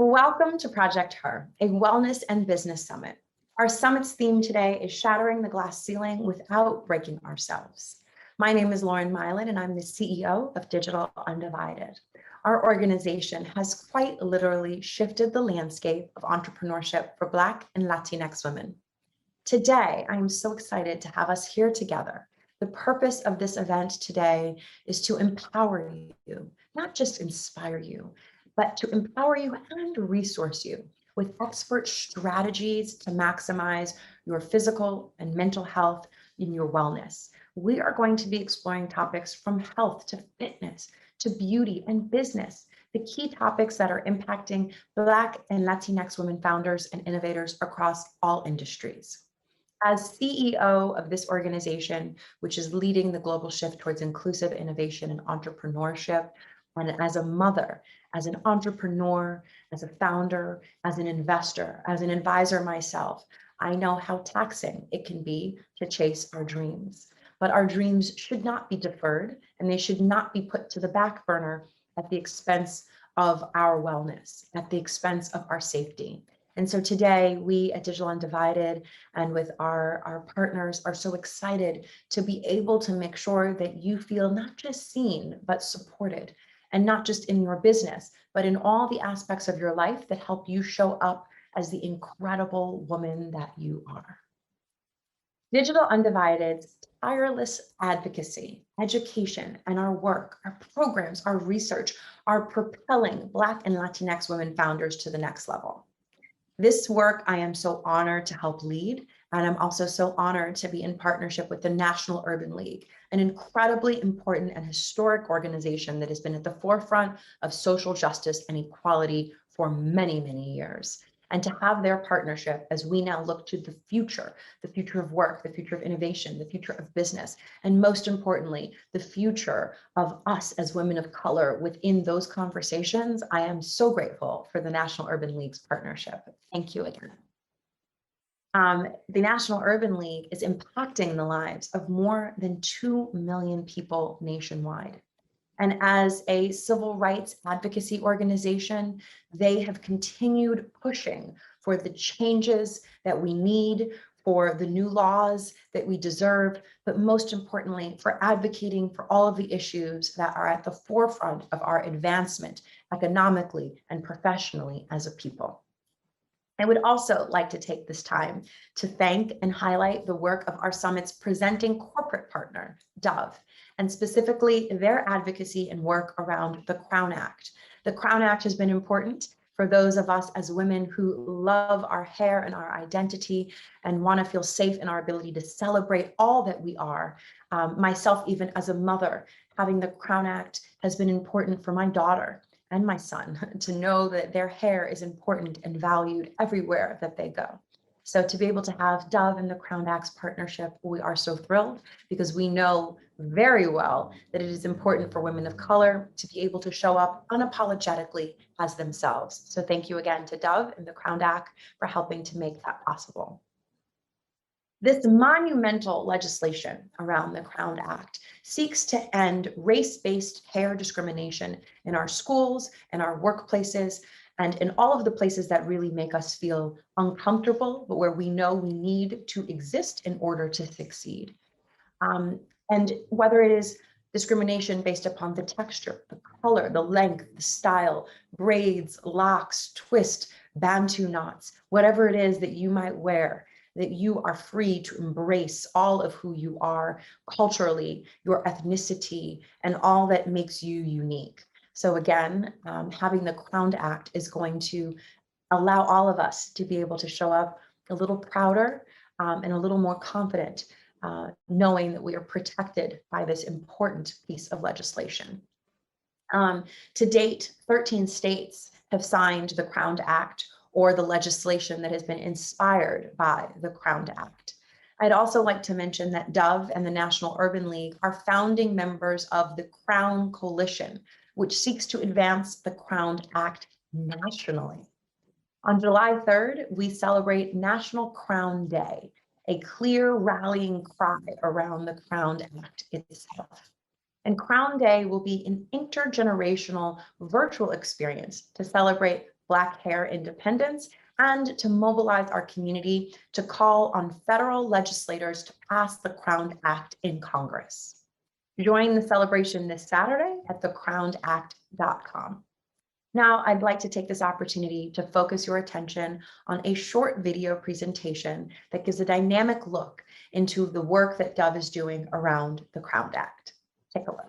Welcome to ProjectHER, a wellness and business summit. Our summit's theme today is shattering the glass ceiling without breaking ourselves. My name is Lauren Milan, and I'm the CEO of Digital Undivided. Our organization has quite literally shifted the landscape of entrepreneurship for Black and Latinx women. Today, I am so excited to have us here together. The purpose of this event today is to empower you, not just inspire you, but to empower you and resource you with expert strategies to maximize your physical and mental health in your wellness. We are going to be exploring topics from health to fitness to beauty and business, the key topics that are impacting Black and Latinx women founders and innovators across all industries. As CEO of this organization, which is leading the global shift towards inclusive innovation and entrepreneurship, and as a mother, as an entrepreneur, as a founder, as an investor, as an advisor myself, I know how taxing it can be to chase our dreams. But our dreams should not be deferred, and they should not be put to the back burner at the expense of our wellness, at the expense of our safety. And so today, we at Digital Undivided and with our partners are so excited to be able to make sure that you feel not just seen, but supported. And not just in your business, but in all the aspects of your life that help you show up as the incredible woman that you are. Digital Undivided's tireless advocacy, education, and our work, our programs, our research are propelling Black and Latinx women founders to the next level. This work I am so honored to help lead, and I'm also so honored to be in partnership with the National Urban League, an incredibly important and historic organization that has been at the forefront of social justice and equality for many, many years. And to have their partnership as we now look to the future of work, the future of innovation, the future of business, and most importantly, the future of us as women of color within those conversations, I am so grateful for the National Urban League's partnership. Thank you again. The National Urban League is impacting the lives of more than 2 million people nationwide. And as a civil rights advocacy organization, they have continued pushing for the changes that we need, for the new laws that we deserve, but most importantly, for advocating for all of the issues that are at the forefront of our advancement economically and professionally as a people. I would also like to take this time to thank and highlight the work of our summit's presenting corporate partner, Dove, and specifically their advocacy and work around the Crown Act. The Crown Act has been important for those of us as women who love our hair and our identity and want to feel safe in our ability to celebrate all that we are. Myself, even as a mother, having the Crown Act has been important for my daughter and my son to know that their hair is important and valued everywhere that they go. So to be able to have Dove and the Crown Act's partnership, we are so thrilled because we know very well that it is important for women of color to be able to show up unapologetically as themselves. So thank you again to Dove and the Crown Act for helping to make that possible. This monumental legislation around the Crown Act seeks to end race-based hair discrimination in our schools, in our workplaces, and in all of the places that really make us feel uncomfortable, but where we know we need to exist in order to succeed. And whether it is discrimination based upon the texture, the color, the length, the style, braids, locks, twist, bantu knots, whatever it is that you might wear, that you are free to embrace all of who you are culturally, your ethnicity, and all that makes you unique. So again, having the Crown Act is going to allow all of us to be able to show up a little prouder and a little more confident, knowing that we are protected by this important piece of legislation. To date, 13 states have signed the Crown Act or the legislation that has been inspired by the Crown Act. I'd also like to mention that Dove and the National Urban League are founding members of the Crown Coalition, which seeks to advance the Crown Act nationally. On July 3rd, we celebrate National Crown Day, a clear rallying cry around the Crown Act itself. And Crown Day will be an intergenerational virtual experience to celebrate Black hair independence, and to mobilize our community to call on federal legislators to pass the Crowned Act in Congress. Join the celebration this Saturday at thecrownedact.com. Now, I'd like to take this opportunity to focus your attention on a short video presentation that gives a dynamic look into the work that Dove is doing around the Crowned Act. Take a look.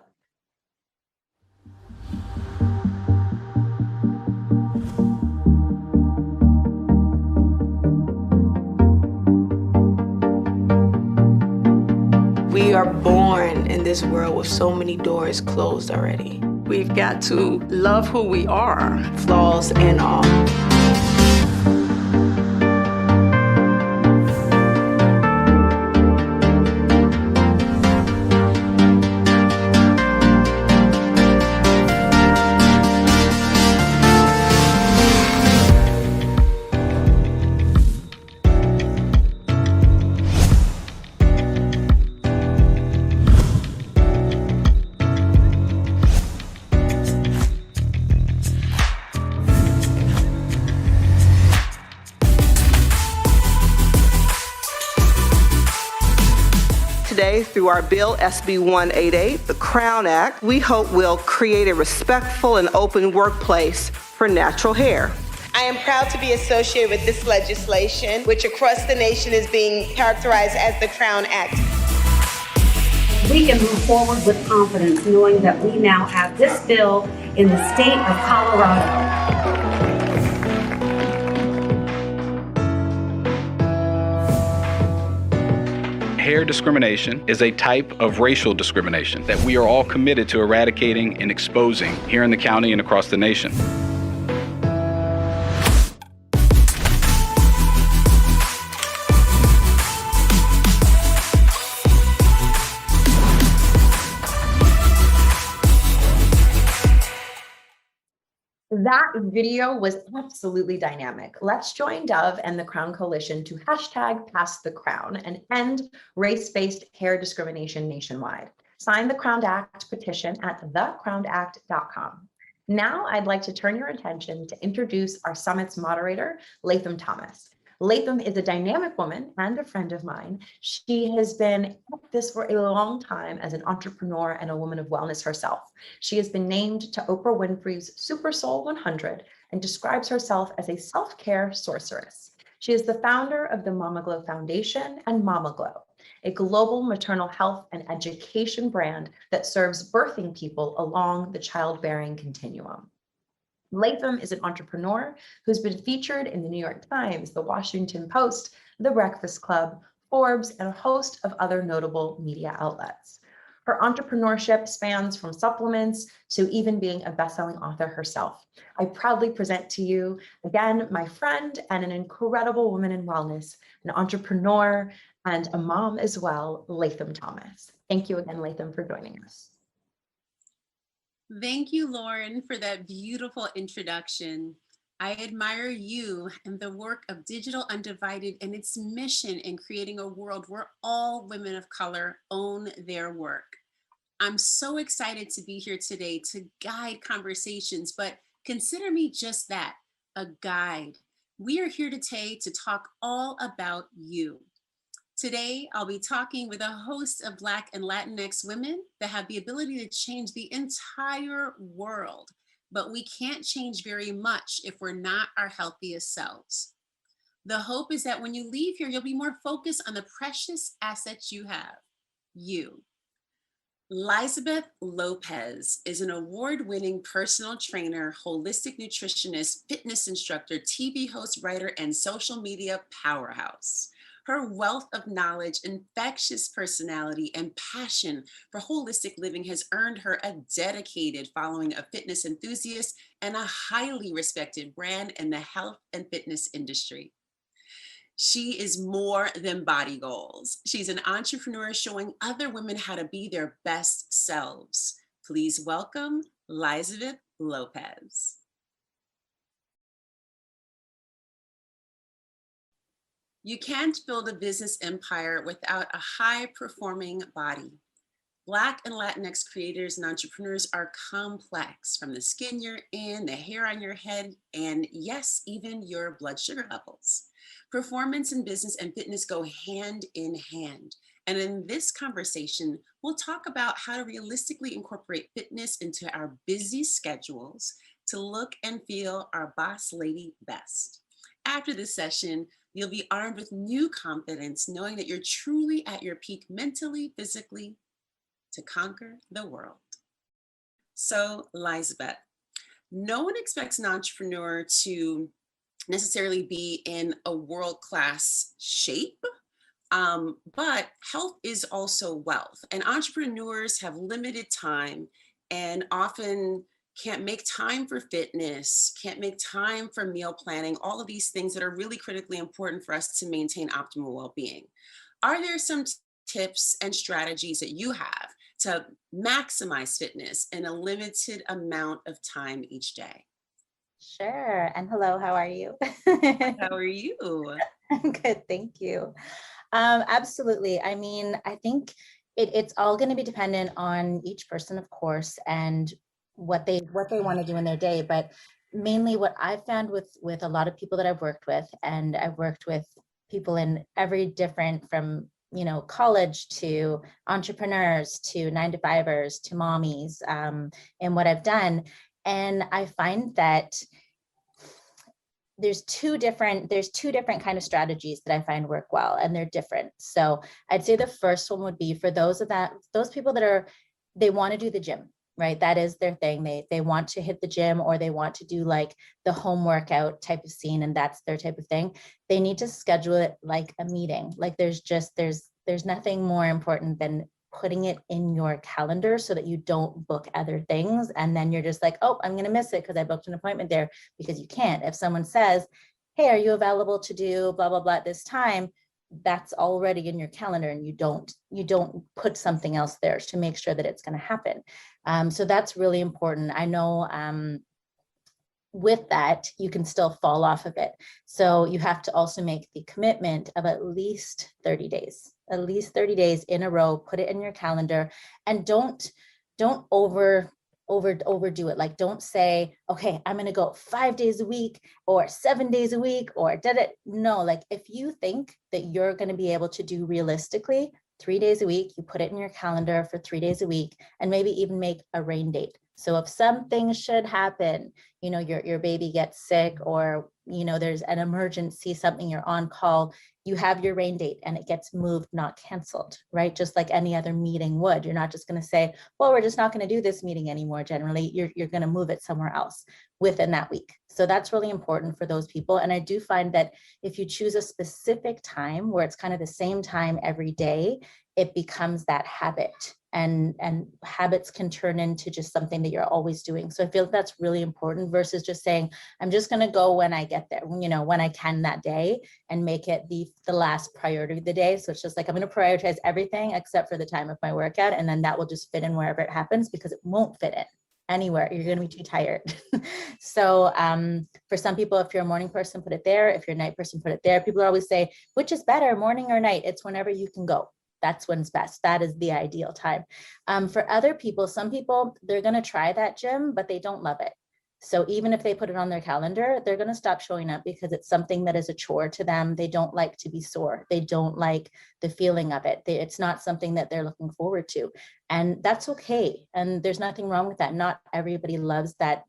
We are born in this world with so many doors closed already. We've got to love who we are, flaws and all. Today, through our bill, SB 188, the Crown Act, we hope will create a respectful and open workplace for natural hair. I am proud to be associated with this legislation, which across the nation is being characterized as the Crown Act. We can move forward with confidence knowing that we now have this bill in the state of Colorado. Hair discrimination is a type of racial discrimination that we are all committed to eradicating and exposing here in the county and across the nation. That video was absolutely dynamic. Let's join Dove and the Crown Coalition to #PassTheCrown and end race-based hair discrimination nationwide. Sign the Crowned Act petition at thecrownedact.com. Now I'd like to turn your attention to introduce our summit's moderator, Latham Thomas. Latham is a dynamic woman and a friend of mine. She has been at this for a long time as an entrepreneur and a woman of wellness herself. She has been named to Oprah Winfrey's Super Soul 100 and describes herself as a self-care sorceress. She is the founder of the Mama Glow Foundation and Mama Glow, a global maternal health and education brand that serves birthing people along the childbearing continuum. Latham is an entrepreneur who's been featured in the New York Times, the Washington Post, The Breakfast Club, Forbes, and a host of other notable media outlets. Her entrepreneurship spans from supplements to even being a best-selling author herself. I proudly present to you, again, my friend and an incredible woman in wellness, an entrepreneur and a mom as well, Latham Thomas. Thank you again, Latham, for joining us. Thank you, Lauren, for that beautiful introduction. I admire you and the work of Digital Undivided and its mission in creating a world where all women of color own their work. I'm so excited to be here today to guide conversations, but consider me just that, a guide. We are here today to talk all about you. Today, I'll be talking with a host of Black and Latinx women that have the ability to change the entire world, but we can't change very much if we're not our healthiest selves. The hope is that when you leave here, you'll be more focused on the precious assets you have, you. Elizabeth Lopez is an award-winning personal trainer, holistic nutritionist, fitness instructor, TV host, writer, and social media powerhouse. Her wealth of knowledge, infectious personality, and passion for holistic living has earned her a dedicated following of fitness enthusiasts and a highly respected brand in the health and fitness industry. She is more than body goals. She's an entrepreneur showing other women how to be their best selves. Please welcome Elizabeth Lopez. You can't build a business empire without a high-performing body. Black and Latinx creators and entrepreneurs are complex, from the skin you're in, the hair on your head, and yes, even your blood sugar levels. Performance in business and fitness go hand in hand. And in this conversation, we'll talk about how to realistically incorporate fitness into our busy schedules to look and feel our boss lady best. After this session, you'll be armed with new confidence, knowing that you're truly at your peak mentally, physically, to conquer the world. So, Lisbeth, no one expects an entrepreneur to necessarily be in a world-class shape, but health is also wealth. And entrepreneurs have limited time and often can't make time for fitness, can't make time for meal planning, all of these things that are really critically important for us to maintain optimal well-being. Are there some tips and strategies that you have to maximize fitness in a limited amount of time each day? Sure. And hello, how are you? How are you? I'm good, thank you. Absolutely. I mean, I think it's all going to be dependent on each person, of course, and what they want to do in their day. But mainly what I've found with a lot of people that I've worked with, and I've worked with people in every different, from college to entrepreneurs to 9-to-5ers to mommies, and what I've done. And I find that there's two different kind of strategies that I find work well, and they're different. So I'd say the first one would be for those people that they want to do the gym, right? That is their thing. They want to hit the gym, or they want to do like the home workout type of scene, and that's their type of thing. They need to schedule it like a meeting. Like there's nothing more important than putting it in your calendar so that you don't book other things. And then you're just like, oh, I'm going to miss it because I booked an appointment there, because you can't. If someone says, hey, are you available to do blah, blah, blah at this time? That's already in your calendar, and you don't put something else there to make sure that it's going to happen. So that's really important. I know with that, you can still fall off of it. So you have to also make the commitment of at least 30 days in a row, put it in your calendar, and don't overdo it. Like, don't say, okay, I'm going to go 5 days a week or 7 days a week or did it. No, like if you think that you're going to be able to do realistically 3 days a week, you put it in your calendar for 3 days a week, and maybe even make a rain date. So if something should happen, your baby gets sick, or, there's an emergency, something, you're on call, you have your rain date and it gets moved, not canceled, right? Just like any other meeting would. You're not just going to say, well, we're just not going to do this meeting anymore. Generally, you're going to move it somewhere else within that week. So that's really important for those people. And I do find that if you choose a specific time where it's kind of the same time every day, it becomes that habit. And habits can turn into just something that you're always doing. So I feel that's really important, versus just saying, I'm just going to go when I get there, when I can that day, and make it the last priority of the day. So it's just like, I'm going to prioritize everything except for the time of my workout. And then that will just fit in wherever it happens, because it won't fit in anywhere. You're going to be too tired. So for some people, if you're a morning person, put it there. If you're a night person, put it there. People always say, which is better, morning or night? It's whenever you can go. That's when's best. That is the ideal time. For other people, some people, they're going to try that gym, but they don't love it. So even if they put it on their calendar, they're going to stop showing up because it's something that is a chore to them. They don't like to be sore. They don't like the feeling of it. It's not something that they're looking forward to. And that's okay. And there's nothing wrong with that. Not everybody loves that,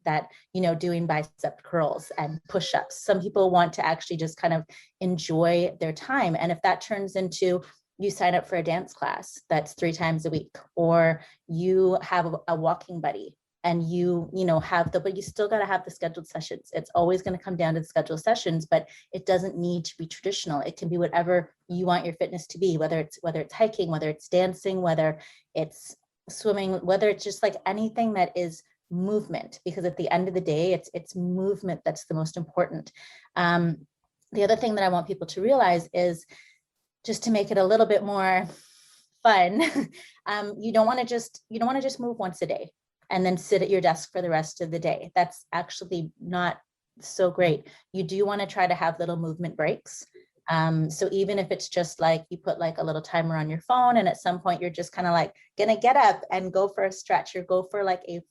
doing bicep curls and push-ups. Some people want to actually just kind of enjoy their time. And if that turns into, you sign up for a dance class that's 3 times a week, or you have a walking buddy, and but you still got to have the scheduled sessions. It's always going to come down to the scheduled sessions, but it doesn't need to be traditional. It can be whatever you want your fitness to be, whether it's hiking, whether it's dancing, whether it's swimming, whether it's just like anything that is movement, because at the end of the day, it's movement that's the most important. The other thing that I want people to realize is, just to make it a little bit more fun, you don't want to just move once a day and then sit at your desk for the rest of the day. That's actually not so great. You do want to try to have little movement breaks. So even if it's just like you put like a little timer on your phone, and at some point you're just kind of like gonna get up and go for a stretch, or go for like a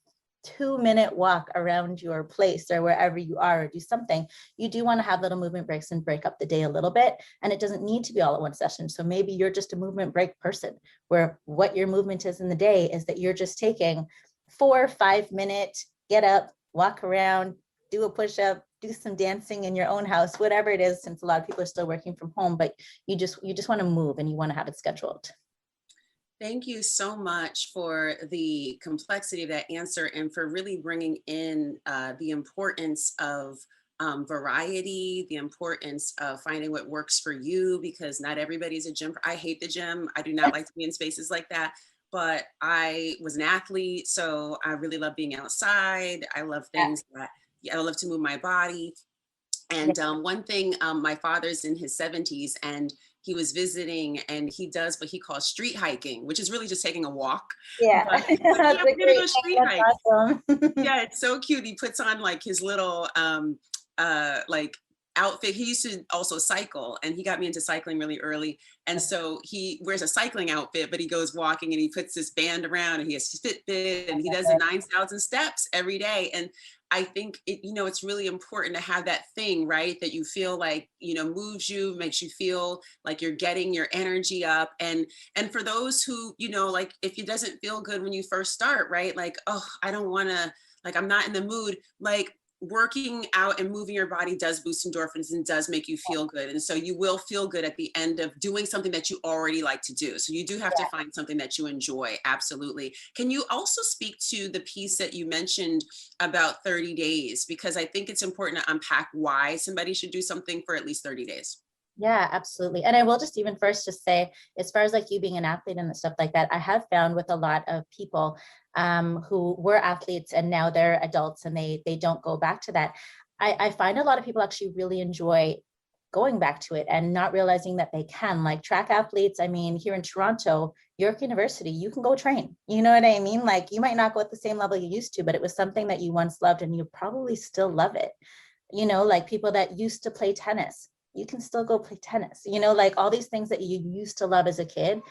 2-minute walk around your place or wherever you are, or do something, you do want to have little movement breaks and break up the day a little bit. And it doesn't need to be all at one session. So maybe you're just a movement break person, where what your movement is in the day is that you're just taking 4 or 5 minutes, get up, walk around, do a push-up, do some dancing in your own house, whatever it is, since a lot of people are still working from home, but you just want to move and you want to have it scheduled. Thank you so much for the complexity of that answer, and for really bringing in the importance of variety, the importance of finding what works for you, because not everybody's a gym. I hate the gym. I do not like to be in spaces like that, but I was an athlete, so I really love being outside. I love things that, I love to move my body. And one thing, my father's in his 70s, and he was visiting, and he does what he calls street hiking, which is really just taking a walk. Yeah, But he's like, yeah, we're gonna go street hike. Awesome. Yeah, it's so cute. He puts on like his little like outfit. He used to also cycle, and he got me into cycling really early. And so he wears a cycling outfit, but he goes walking and he puts this band around, and he has Fitbit, and he does the 9,000 steps every day. And I think it's really important to have that thing, right, that you feel like, moves you, makes you feel like you're getting your energy up. And for those who, like, if it doesn't feel good when you first start, right, like, oh, I don't want to, like, I'm not in the mood, like, working out and moving your body does boost endorphins and does make you feel good. And so you will feel good at the end of doing something that you already like to do. So you do have to find something that you enjoy. Absolutely. Can you also speak to the piece that you mentioned about 30 days? Because I think it's important to unpack why somebody should do something for at least 30 days. Yeah, absolutely. And I will just even first just say, as far as like you being an athlete and stuff like that, I have found with a lot of people who were athletes and now they're adults and they don't go back to that. I find a lot of people actually really enjoy going back to it and not realizing that they can. Like track athletes, I mean, here in Toronto, York University, you can go train. You know what I mean? Like you might not go at the same level you used to, but it was something that you once loved and you probably still love it. Like people that used to play tennis, you can still go play tennis, like all these things that you used to love as a kid,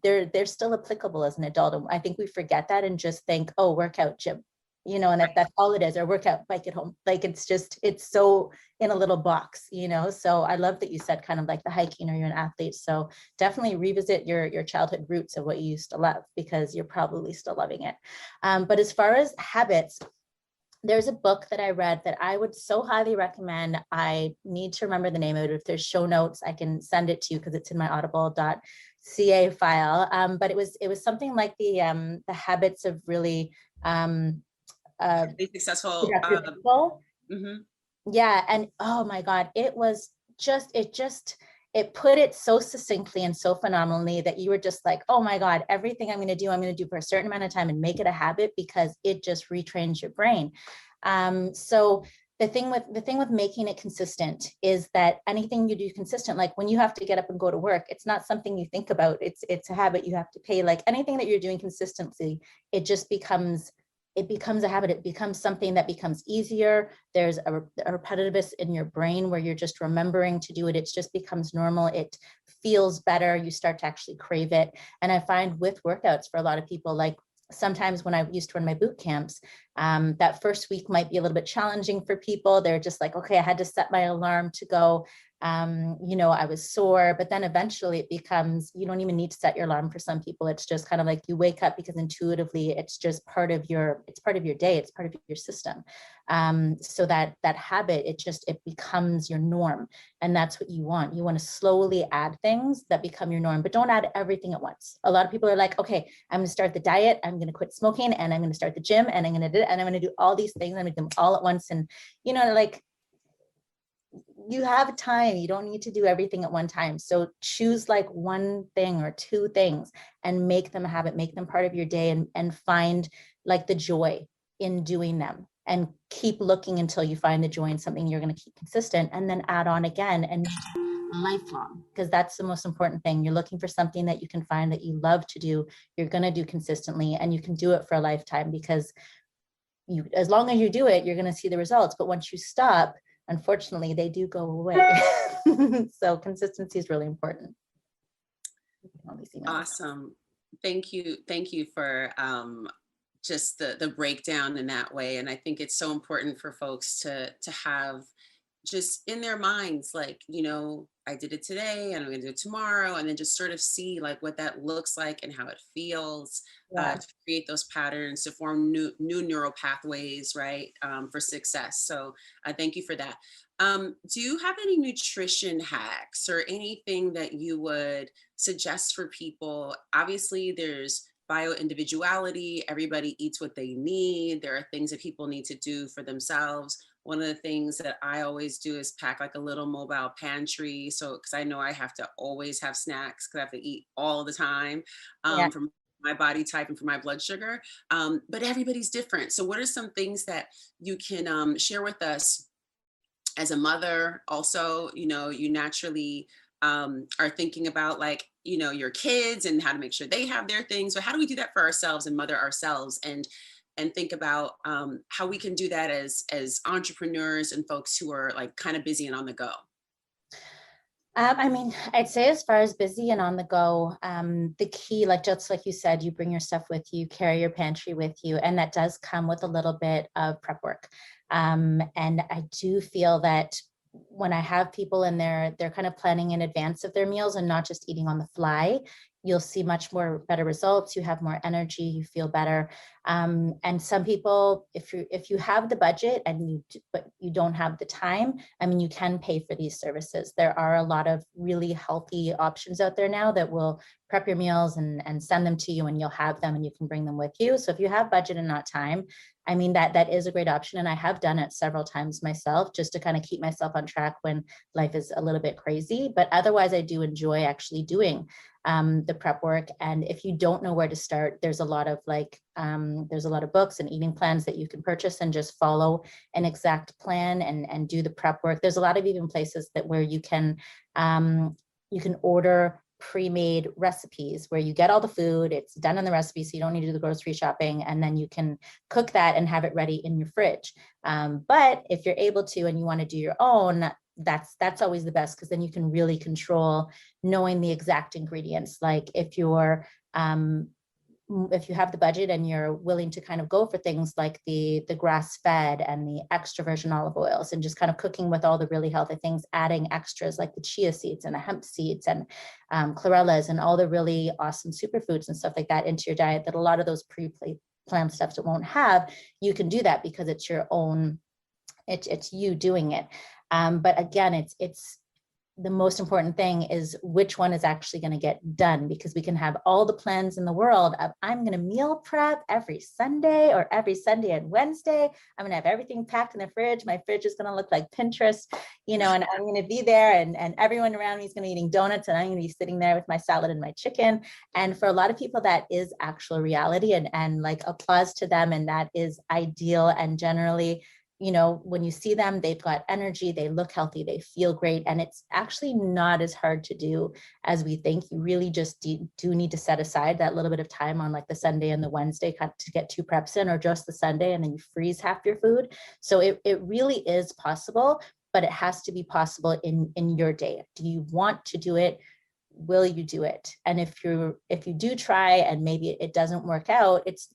they're still applicable as an adult. And I think we forget that and just think, oh, workout, gym, and that's all it is, or workout, bike at home. Like it's so in a little box, so I love that you said kind of like the hiking, or you're an athlete. So definitely revisit your childhood roots of what you used to love, because you're probably still loving it. But as far as habits, there's a book that I read that I would so highly recommend. I need to remember the name of it. If there's show notes, I can send it to you because it's in my audible.ca file. But it was something like the habits of really be successful people. Yeah, and oh my God, it put it so succinctly and so phenomenally that you were just like, oh my God, everything I'm going to do for a certain amount of time and make it a habit, because it just retrains your brain. So the thing with making it consistent is that anything you do consistent, like when you have to get up and go to work, it's not something you think about. It's a habit you have to pay. Like anything that you're doing consistently, it becomes a habit. It becomes something that becomes easier. There's a repetitiveness in your brain where you're just remembering to do it. It just becomes normal. It feels better. You start to actually crave it. And I find with workouts for a lot of people, like sometimes when I used to run my boot camps, that first week might be a little bit challenging for people. They're just like, okay, I had to set my alarm to go. I was sore, but then eventually it becomes, you don't even need to set your alarm for some people. It's just kind of like you wake up because intuitively it's just part of your day. It's part of your system. So that habit, it becomes your norm. And that's what you want. You want to slowly add things that become your norm, but don't add everything at once. A lot of people are like, okay, I'm going to start the diet. I'm going to quit smoking, and I'm going to start the gym, and I'm going to do all these things. I'm going to do them all at once. And, like, you have time. You don't need to do everything at one time. So choose like one thing or two things and make them a habit, make them part of your day, and find like the joy in doing them, and keep looking until you find the joy in something you're going to keep consistent, and then add on again and lifelong, because that's the most important thing. You're looking for something that you can find that you love to do, you're going to do consistently, and you can do it for a lifetime, because as long as you do it, you're going to see the results. But once you stop, unfortunately, they do go away. So consistency is really important. Awesome. Thank you. Thank you for just the breakdown in that way. And I think it's so important for folks to have just in their minds, like, you know, I did it today and I'm going to do it tomorrow, and then just sort of see like what that looks like and how it feels, to create those patterns, to form new neural pathways, right, for success. So thank you for that. Do you have any nutrition hacks or anything that you would suggest for people? Obviously, there's bio individuality. Everybody eats what they need. There are things that people need to do for themselves. One of the things that I always do is pack like a little mobile pantry. So, because I know I have to always have snacks because I have to eat all the time, from my body type and for my blood sugar. But everybody's different. So what are some things that you can share with us as a mother? Also, you know, you naturally are thinking about, like, you know, your kids and how to make sure they have their things. So how do we do that for ourselves and mother ourselves, and think about how we can do that as entrepreneurs and folks who are like kind of busy and on the go? I mean, I'd say as far as busy and on the go, the key, like just like you said, you bring your stuff with you, carry your pantry with you, and that does come with a little bit of prep work. And I do feel that when I have people in there, they're kind of planning in advance of their meals and not just eating on the fly, you'll see much more better results. You have more energy, you feel better. And some people, if you have the budget and but you don't have the time, I mean, you can pay for these services. There are a lot of really healthy options out there now that will prep your meals and send them to you, and you'll have them and you can bring them with you. So if you have budget and not time, I mean, that is a great option. And I have done it several times myself just to kind of keep myself on track when life is a little bit crazy. But otherwise, I do enjoy actually doing the prep work. And if you don't know where to start, there's a lot of there's a lot of books and eating plans that you can purchase and just follow an exact plan and do the prep work. There's a lot of even places that where you can order pre-made recipes where you get all the food, it's done in the recipe, so you don't need to do the grocery shopping, and then you can cook that and have it ready in your fridge. But if you're able to and you want to do your own, that's always the best, because then you can really control knowing the exact ingredients. Like if you have the budget and you're willing to kind of go for things like the grass-fed and the extra virgin olive oils, and just kind of cooking with all the really healthy things, adding extras like the chia seeds and the hemp seeds and chlorellas and all the really awesome superfoods and stuff like that into your diet that a lot of those pre-planned stuff that won't have, you can do that because it's your own, it's you doing it. But again, it's the most important thing is which one is actually going to get done, because we can have all the plans in the world of I'm going to meal prep every Sunday or every Sunday and Wednesday. I'm going to have everything packed in the fridge. My fridge is going to look like Pinterest, you know, and I'm going to be there and everyone around me is going to be eating donuts and I'm going to be sitting there with my salad and my chicken. And for a lot of people, that is actual reality, and like applause to them. And that is ideal. And generally, you know, when you see them, they've got energy, they look healthy, they feel great. And it's actually not as hard to do as we think. You really just do need to set aside that little bit of time on like the Sunday and the Wednesday to get 2 preps in, or just the Sunday, and then you freeze half your food. So it really is possible, but it has to be possible in your day. Do you want to do it? Will you do it? And if you do try and maybe it doesn't work out, it's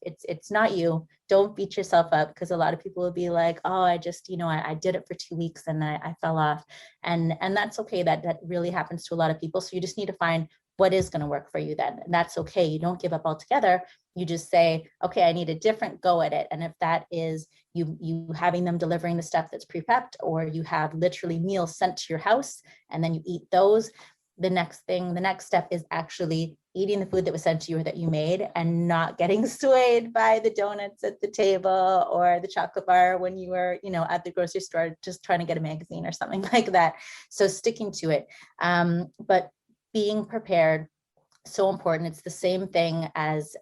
not you. Don't beat yourself up, because a lot of people will be like, oh, I just, you know, I did it for 2 weeks and I fell off. And that's okay. That really happens to a lot of people. So you just need to find what is going to work for you then. And that's okay. You don't give up altogether. You just say, okay, I need a different go at it. And if that is you having them delivering the stuff that's pre-prepped, or you have literally meals sent to your house and then you eat those, the next step is actually eating the food that was sent to you or that you made, and not getting swayed by the donuts at the table or the chocolate bar when you were, you know, at the grocery store just trying to get a magazine or something like that. So sticking to it, but being prepared, so important. It's the same thing as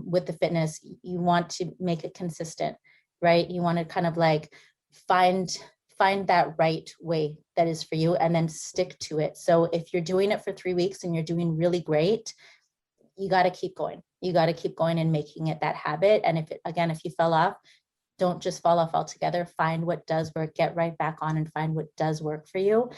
with the fitness. You want to make it consistent, right? You want to kind of like find that right way that is for you, and then stick to it. So if you're doing it for 3 weeks and you're doing really great, you got to keep going. You got to keep going and making it that habit. And if you fell off, don't just fall off altogether. Find what does work, get right back on and find what does work for you.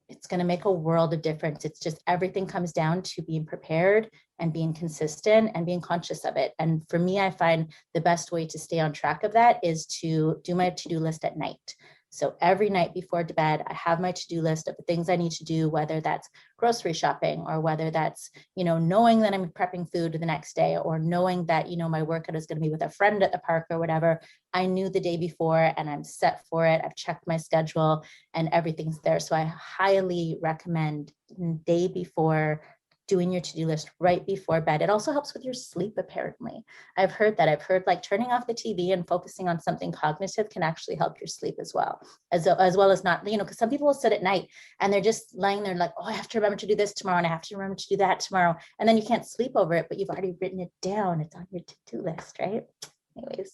It's going to make a world of difference. It's just everything comes down to being prepared and being consistent and being conscious of it. And for me, I find the best way to stay on track of that is to do my to-do list at night. So every night before bed, I have my to-do list of the things I need to do, whether that's grocery shopping or whether that's, knowing that I'm prepping food the next day, or knowing that, my workout is going to be with a friend at the park or whatever. I knew the day before and I'm set for it. I've checked my schedule and everything's there. So I highly recommend day before doing your to-do list right before bed. It also helps with your sleep, apparently. I've heard like turning off the TV and focusing on something cognitive can actually help your sleep as well as not, because some people will sit at night and they're just lying there like, oh, I have to remember to do this tomorrow and I have to remember to do that tomorrow. And then you can't sleep over it, but you've already written it down. It's on your to-do list, right? Anyways.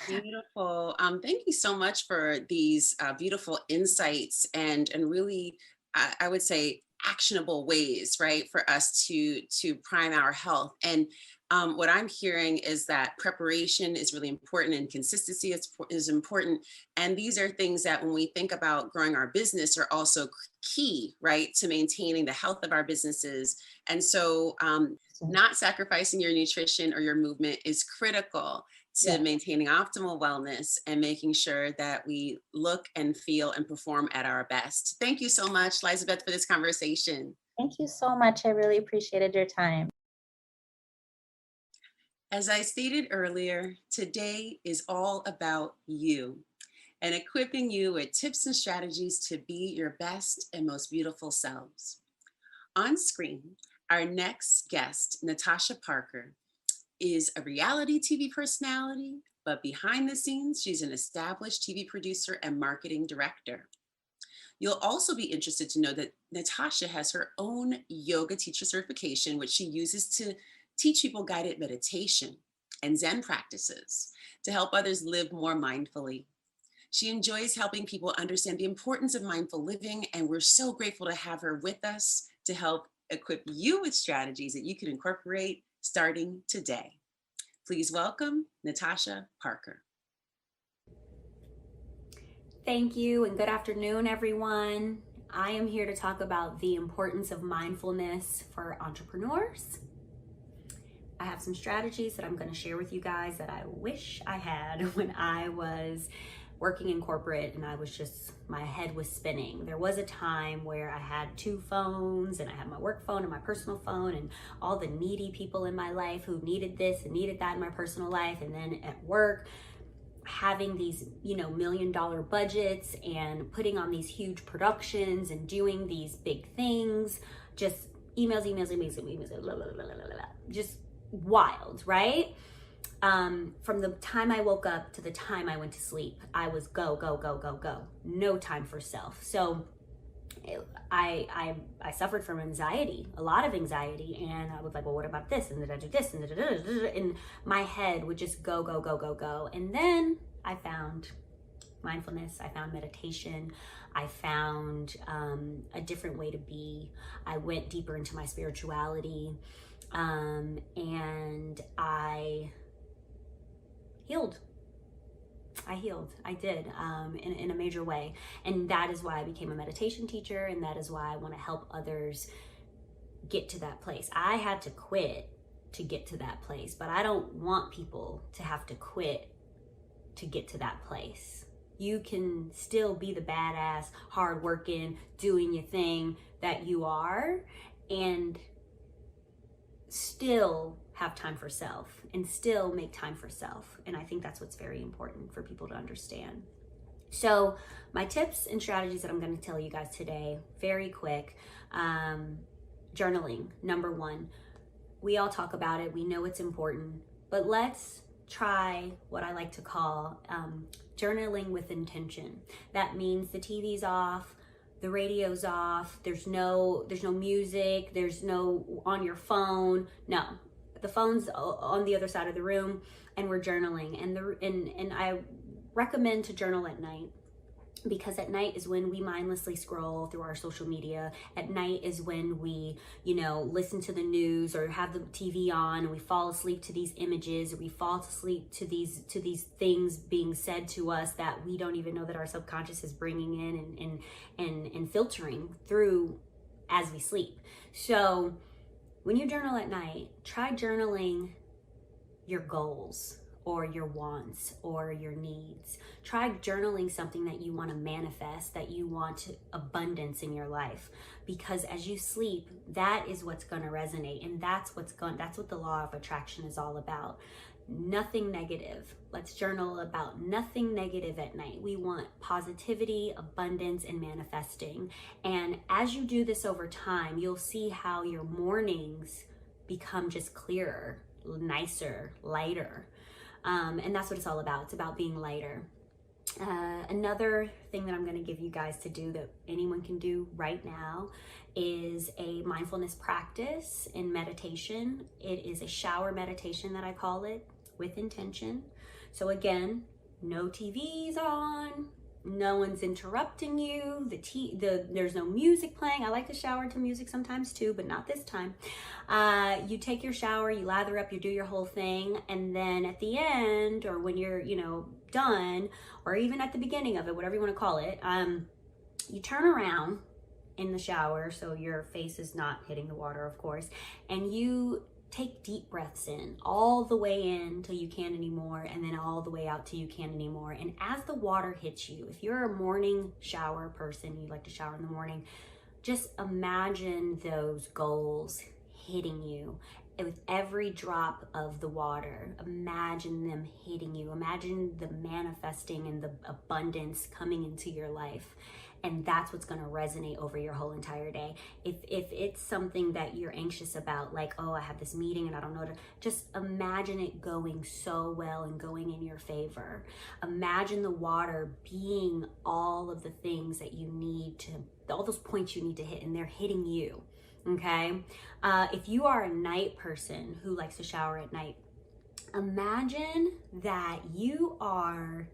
Beautiful. Thank you so much for these beautiful insights and really, I would say, actionable ways, right, for us to prime our health. And what I'm hearing is that preparation is really important and consistency is important. And these are things that when we think about growing our business are also key, right, to maintaining the health of our businesses. And so not sacrificing your nutrition or your movement is critical to maintaining optimal wellness and making sure that we look and feel and perform at our best. Thank you so much, Elizabeth, for this conversation. Thank you so much. I really appreciated your time. As I stated earlier, today is all about you and equipping you with tips and strategies to be your best and most beautiful selves. On screen, our next guest, Natasha Parker, is a reality TV personality, but behind the scenes, she's an established TV producer and marketing director. You'll also be interested to know that Natasha has her own yoga teacher certification, which she uses to teach people guided meditation and Zen practices to help others live more mindfully. She enjoys helping people understand the importance of mindful living, and we're so grateful to have her with us to help equip you with strategies that you can incorporate starting today. Please welcome Natasha Parker. Thank you and good afternoon, everyone. I am here to talk about the importance of mindfulness for entrepreneurs. I have some strategies that I'm going to share with you guys that I wish I had when I was working in corporate and my head was spinning. There was a time where I had two phones and I had my work phone and my personal phone and all the needy people in my life who needed this and needed that in my personal life. And then at work, having these, $1 million budgets and putting on these huge productions and doing these big things, just emails, blah, blah, blah, blah, blah, just wild, right? From the time I woke up to the time I went to sleep, I was go. No time for self. So I suffered from anxiety, a lot of anxiety. And I was like, well, what about this? And did I do this? And my head would just go. And then I found mindfulness. I found meditation. I found a different way to be. I went deeper into my spirituality. And I healed. I did, in a major way. And that is why I became a meditation teacher. And that is why I want to help others get to that place. I had to quit to get to that place, but I don't want people to have to quit to get to that place. You can still be the badass, hardworking, doing your thing that you are, and still have time for self and still make time for self. And I think that's what's very important for people to understand. So my tips and strategies that I'm going to tell you guys today, very quick. Journaling, number one. We all talk about it. We know it's important, but let's try what I like to call journaling with intention. That means the TV's off, the radio's off, there's no music, there's no on your phone. No, the phone's on the other side of the room and we're journaling. And I recommend to journal at night because at night is when we mindlessly scroll through our social media. At night is when we, you know, listen to the news or have the TV on, and we fall asleep to these images, or we fall asleep to these things being said to us that we don't even know that our subconscious is bringing in and filtering through as we sleep. So when you journal at night, try journaling your goals or your wants or your needs. Try journaling something that you want to manifest, that you want abundance in your life, because as you sleep, that is what's going to resonate, and that's what the law of attraction is all about. Nothing negative. Let's journal about nothing negative at night. We want positivity, abundance, and manifesting. And as you do this over time, you'll see how your mornings become just clearer, nicer, lighter. And that's what it's all about. It's about being lighter. Another thing that I'm going to give you guys to do that anyone can do right now is a mindfulness practice in meditation. It is a shower meditation that I call it, with intention. So again, no TVs on, no one's interrupting you, there's no music playing. I like to shower to music sometimes too, but not this time. You take your shower, you lather up, you do your whole thing, and then at the end, or when you're, you know, done, or even at the beginning of it, whatever you want to call it, you turn around in the shower so your face is not hitting the water, of course, and you take deep breaths in, all the way in till you can't anymore, and then all the way out till you can't anymore. And as the water hits you, if you're a morning shower person, you like to shower in the morning, just imagine those goals hitting you. And with every drop of the water, imagine them hitting you. Imagine the manifesting and the abundance coming into your life. And that's what's going to resonate over your whole entire day. If it's something that you're anxious about, like, oh, I have this meeting and I don't know, just imagine it going so well and going in your favor. Imagine the water being all of the things that you need to, all those points you need to hit, and they're hitting you. Okay. If you are a night person who likes to shower at night, imagine that you are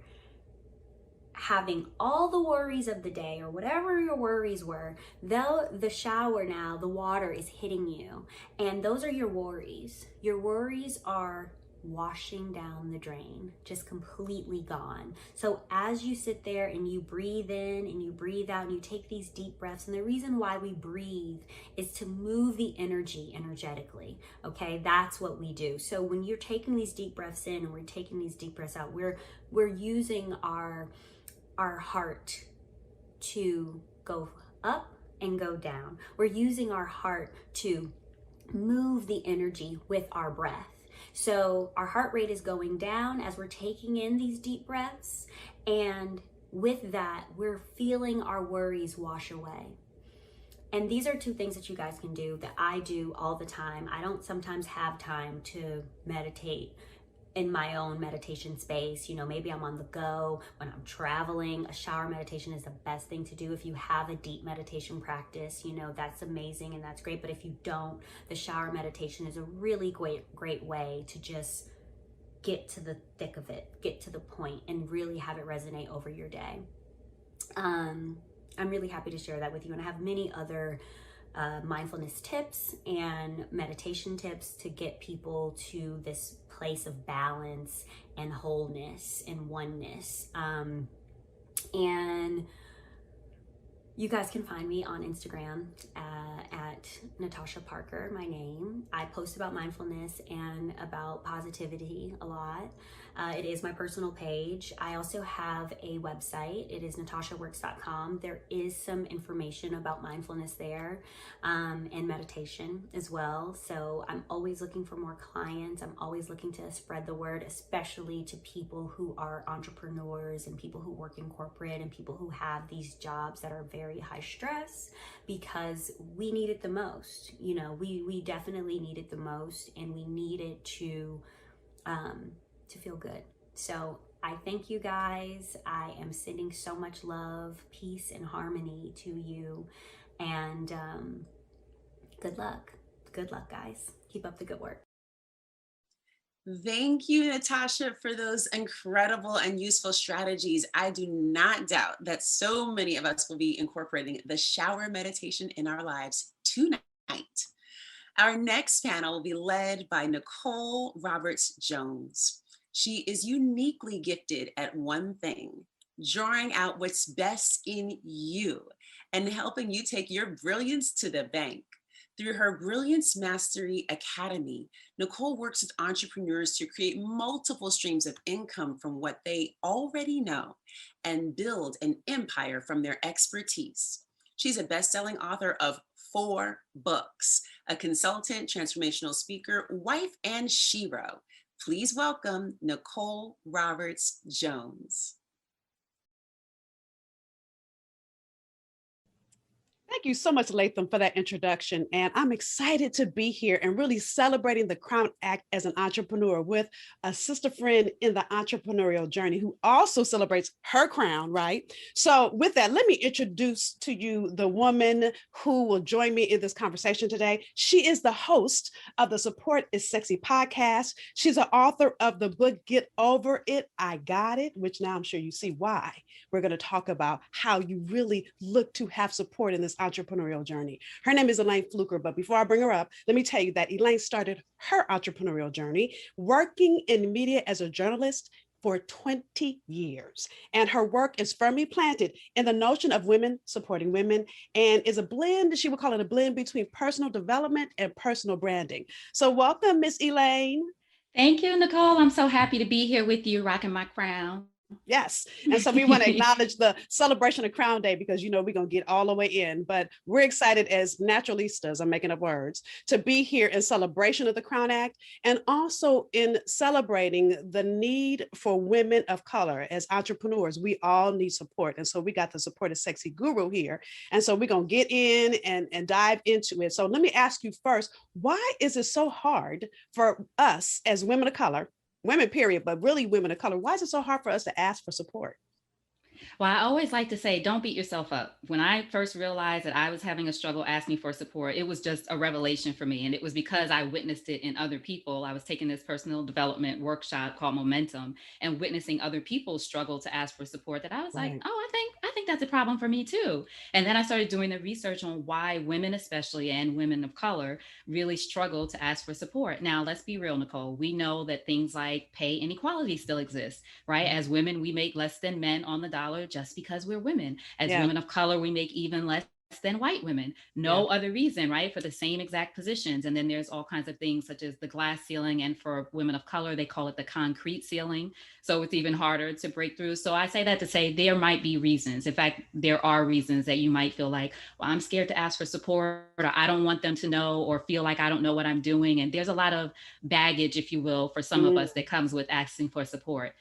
having all the worries of the day, or whatever your worries were, though the shower now, the water is hitting you, and those are your worries. Your worries are washing down the drain, just completely gone. So as you sit there and you breathe in and you breathe out and you take these deep breaths, and the reason why we breathe is to move the energy energetically. Okay, that's what we do. So when you're taking these deep breaths in and we're taking these deep breaths out, we're using our heart to go up and go down. We're using our heart to move the energy with our breath. So our heart rate is going down as we're taking in these deep breaths, and with that, we're feeling our worries wash away. And these are two things that you guys can do, that I do all the time. I don't sometimes have time to meditate in my own meditation space. You know, maybe I'm on the go, when I'm traveling. A shower meditation is the best thing to do. If you have a deep meditation practice, you know, that's amazing and that's great. But if you don't, the shower meditation is a really great way to just get to the thick of it, get to the point, and really have it resonate over your day. I'm really happy to share that with you, and I have many other mindfulness tips and meditation tips to get people to this place of balance and wholeness and oneness. And you guys can find me on Instagram at Natasha Parker, my name. I post about mindfulness and about positivity a lot. It is my personal page. I also have a website. It is natashaworks.com. There is some information about mindfulness there, and meditation as well. So I'm always looking for more clients. I'm always looking to spread the word, especially to people who are entrepreneurs and people who work in corporate and people who have these jobs that are very high stress, because we need it the most. You know, we definitely need it the most, and we need it to feel good. So I thank you guys. I am sending so much love, peace, and harmony to you. And good luck. Good luck, guys. Keep up the good work. Thank you, Natasha, for those incredible and useful strategies. I do not doubt that so many of us will be incorporating the shower meditation in our lives tonight. Our next panel will be led by Nicole Roberts-Jones. She is uniquely gifted at one thing, drawing out what's best in you and helping you take your brilliance to the bank. Through her Brilliance Mastery Academy, Nicole works with entrepreneurs to create multiple streams of income from what they already know and build an empire from their expertise. She's a best-selling author of 4 books, a consultant, transformational speaker, wife, and shero. Please welcome Nicole Roberts-Jones. Thank you so much, Latham, for that introduction. And I'm excited to be here and really celebrating the Crown Act as an entrepreneur with a sister friend in the entrepreneurial journey who also celebrates her crown, right? So with that, let me introduce to you the woman who will join me in this conversation today. She is the host of the Support is Sexy podcast. She's an author of the book, Get Over It, I Got It, which now I'm sure you see why. We're going to talk about how you really look to have support in this entrepreneurial journey. Her name is Elaine Fluker, but before I bring her up, let me tell you that Elaine started her entrepreneurial journey working in media as a journalist for 20 years. And her work is firmly planted in the notion of women supporting women and is a blend, she would call it a blend between personal development and personal branding. So welcome, Miss Elaine. Thank you, Nicole. I'm so happy to be here with you, rocking my crown. Yes. And so we want to acknowledge the celebration of Crown Day because, you know, we're going to get all the way in, but we're excited as naturalistas, I'm making up words, to be here in celebration of the Crown Act and also in celebrating the need for women of color as entrepreneurs. We all need support. And so we got the Support is Sexy guru here. And so we're going to get in and dive into it. So let me ask you first, why is it so hard for us as women of color, women period, but really women of color, why is it so hard for us to ask for support? Well, I always like to say, don't beat yourself up. When I first realized that I was having a struggle asking for support, it was just a revelation for me. And it was because I witnessed it in other people. I was taking this personal development workshop called Momentum and witnessing other people struggle to ask for support that I was like, oh, I think that's a problem for me too. And then I started doing the research on why women, especially, and women of color really struggle to ask for support. Now, let's be real, Nicole. We know that things like pay inequality still exist, right? As women, we make less than men on the dollar just because we're women. As women of color, we make even less than white women. No other reason, right? For the same exact positions. And then there's all kinds of things such as the glass ceiling. And for women of color, they call it the concrete ceiling. So it's even harder to break through. So I say that to say there might be reasons. In fact, there are reasons that you might feel like, well, I'm scared to ask for support, or I don't want them to know, or feel like I don't know what I'm doing. And there's a lot of baggage, if you will, for some of us that comes with asking for support.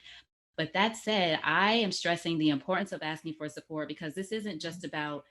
But that said, I am stressing the importance of asking for support because this isn't just about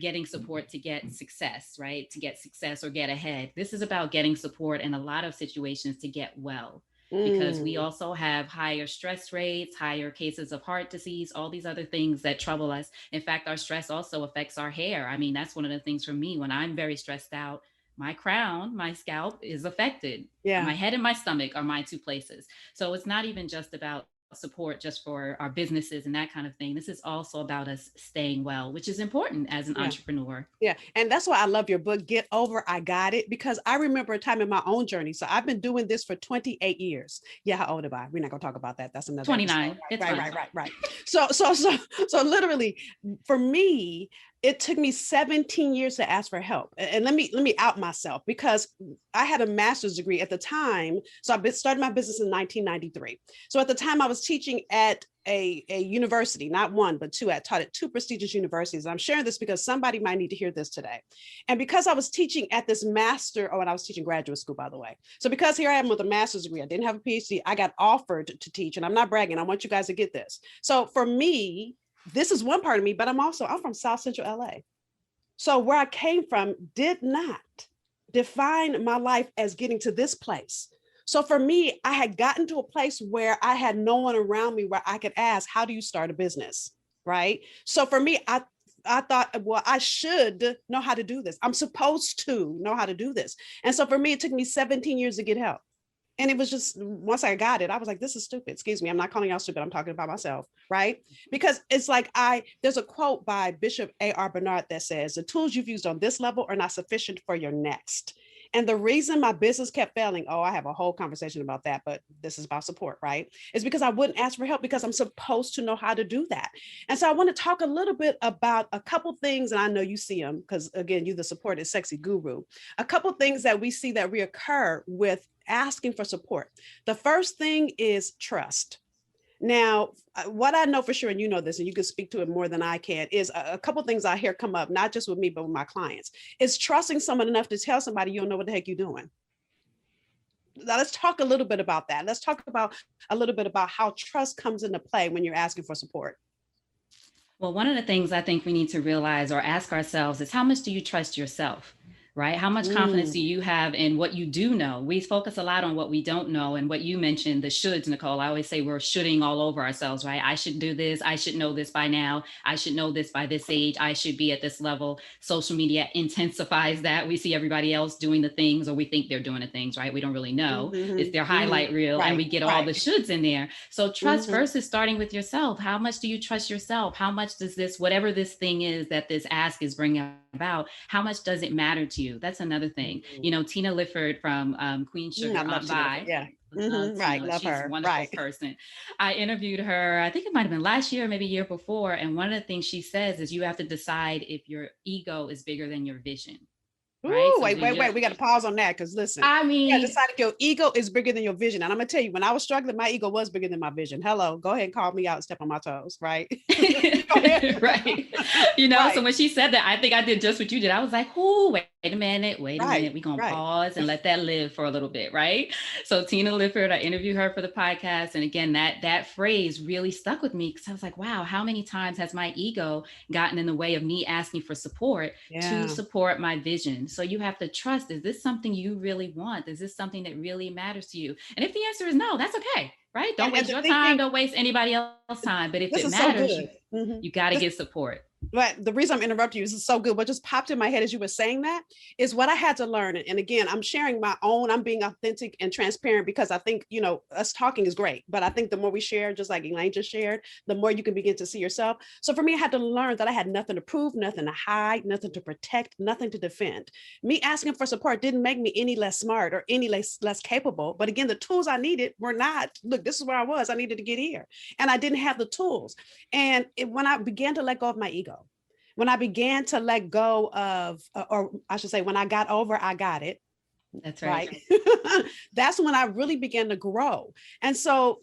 getting support to get success, right? To get success or get ahead. This is about getting support in a lot of situations to get well, because we also have higher stress rates, higher cases of heart disease, all these other things that trouble us. In fact, our stress also affects our hair. I mean, that's one of the things for me when I'm very stressed out. My crown, my scalp is affected. My head and my stomach are my two places. So it's not even just about support just for our businesses and that kind of thing. This is also about us staying well, which is important as an entrepreneur. Yeah. And that's why I love your book, Get Over, I Got It, because I remember a time in my own journey. So I've been doing this for 28 years. Yeah. How old am I? We're not going to talk about that. That's another 29. Right. So literally for me, it took me 17 years to ask for help. And let me out myself because I had a master's degree at the time. So I started my business in 1993. So at the time I was teaching at a university, not one, but two. I taught at 2 prestigious universities. I'm sharing this because somebody might need to hear this today. And because I was teaching at this and I was teaching graduate school, by the way. So because here I am with a master's degree, I didn't have a PhD, I got offered to teach, and I'm not bragging. I want you guys to get this. So for me, this is one part of me, but I'm from South Central LA. So where I came from did not define my life as getting to this place. So for me, I had gotten to a place where I had no one around me where I could ask, how do you start a business, right? So for me, I thought, well, I should know how to do this. I'm supposed to know how to do this. And so for me, it took me 17 years to get help. And it was just, once I got it, I was like, this is stupid. Excuse me. I'm not calling y'all stupid. I'm talking about myself. Right. Because it's like, there's a quote by Bishop A.R. Bernard that says, the tools you've used on this level are not sufficient for your next. And the reason my business kept failing, I have a whole conversation about that, but this is about support, right? Is because I wouldn't ask for help because I'm supposed to know how to do that. And so I want to talk a little bit about a couple things, and I know you see them because again, you the support is sexy guru. A couple things that we see that reoccur with asking for support. The first thing is trust. Now, what I know for sure, and you know this, and you can speak to it more than I can, is a couple of things I hear come up, not just with me, but with my clients, is trusting someone enough to tell somebody you don't know what the heck you're doing. Now, let's talk a little bit about that. Let's talk about a little bit about how trust comes into play when you're asking for support. Well, one of the things I think we need to realize or ask ourselves is, how much do you trust yourself? Right? How much confidence do you have in what you do know? We focus a lot on what we don't know. And what you mentioned, the shoulds, Nicole, I always say we're shoulding all over ourselves, right? I should do this. I should know this by now. I should know this by this age. I should be at this level. Social media intensifies that. We see everybody else doing the things, or we think they're doing the things, right? We don't really know. It's their highlight reel, and we get all the shoulds in there. So trust first is starting with yourself. How much do you trust yourself? How much does this, whatever this thing is that this ask is bringing about, how much does it matter to you? That's another thing. You know, Tina Lifford from Queen Sugar, Aunt Vi. Yeah. Right. Love She's her. a wonderful person. I interviewed her, I think it might've been last year, maybe year before. And one of the things she says is you have to decide if your ego is bigger than your vision. Right? Ooh, wait. We got to pause on that because listen, I mean, you decide if your ego is bigger than your vision. And I'm going to tell you, when I was struggling, my ego was bigger than my vision. Hello, go ahead and call me out and step on my toes, right? Right. You know, so when she said that, I think I did just what you did. I was like, oh, wait a minute. We're going to pause and let that live for a little bit. Right. So Tina Lifford, I interviewed her for the podcast. And again, that phrase really stuck with me because I was like, wow, how many times has my ego gotten in the way of me asking for support to support my vision? So you have to trust, is this something you really want? Is this something that really matters to you? And if the answer is no, that's okay. Right? Don't waste your time. Don't waste anybody else's time. But if it matters, you got to get support. But the reason I'm interrupting you, this is so good. What just popped in my head as you were saying that is what I had to learn. And again, I'm sharing my own, I'm being authentic and transparent because I think, you know, us talking is great. But I think the more we share, just like Elaine just shared, the more you can begin to see yourself. So for me, I had to learn that I had nothing to prove, nothing to hide, nothing to protect, nothing to defend. Me asking for support didn't make me any less smart or any less capable. But again, the tools I needed were not, look, this is where I was. I needed to get here. And I didn't have the tools. And when I began to let go of my ego, when I began to let go of, or I should say, when I got over, I got it. That's right. That's when I really began to grow. And so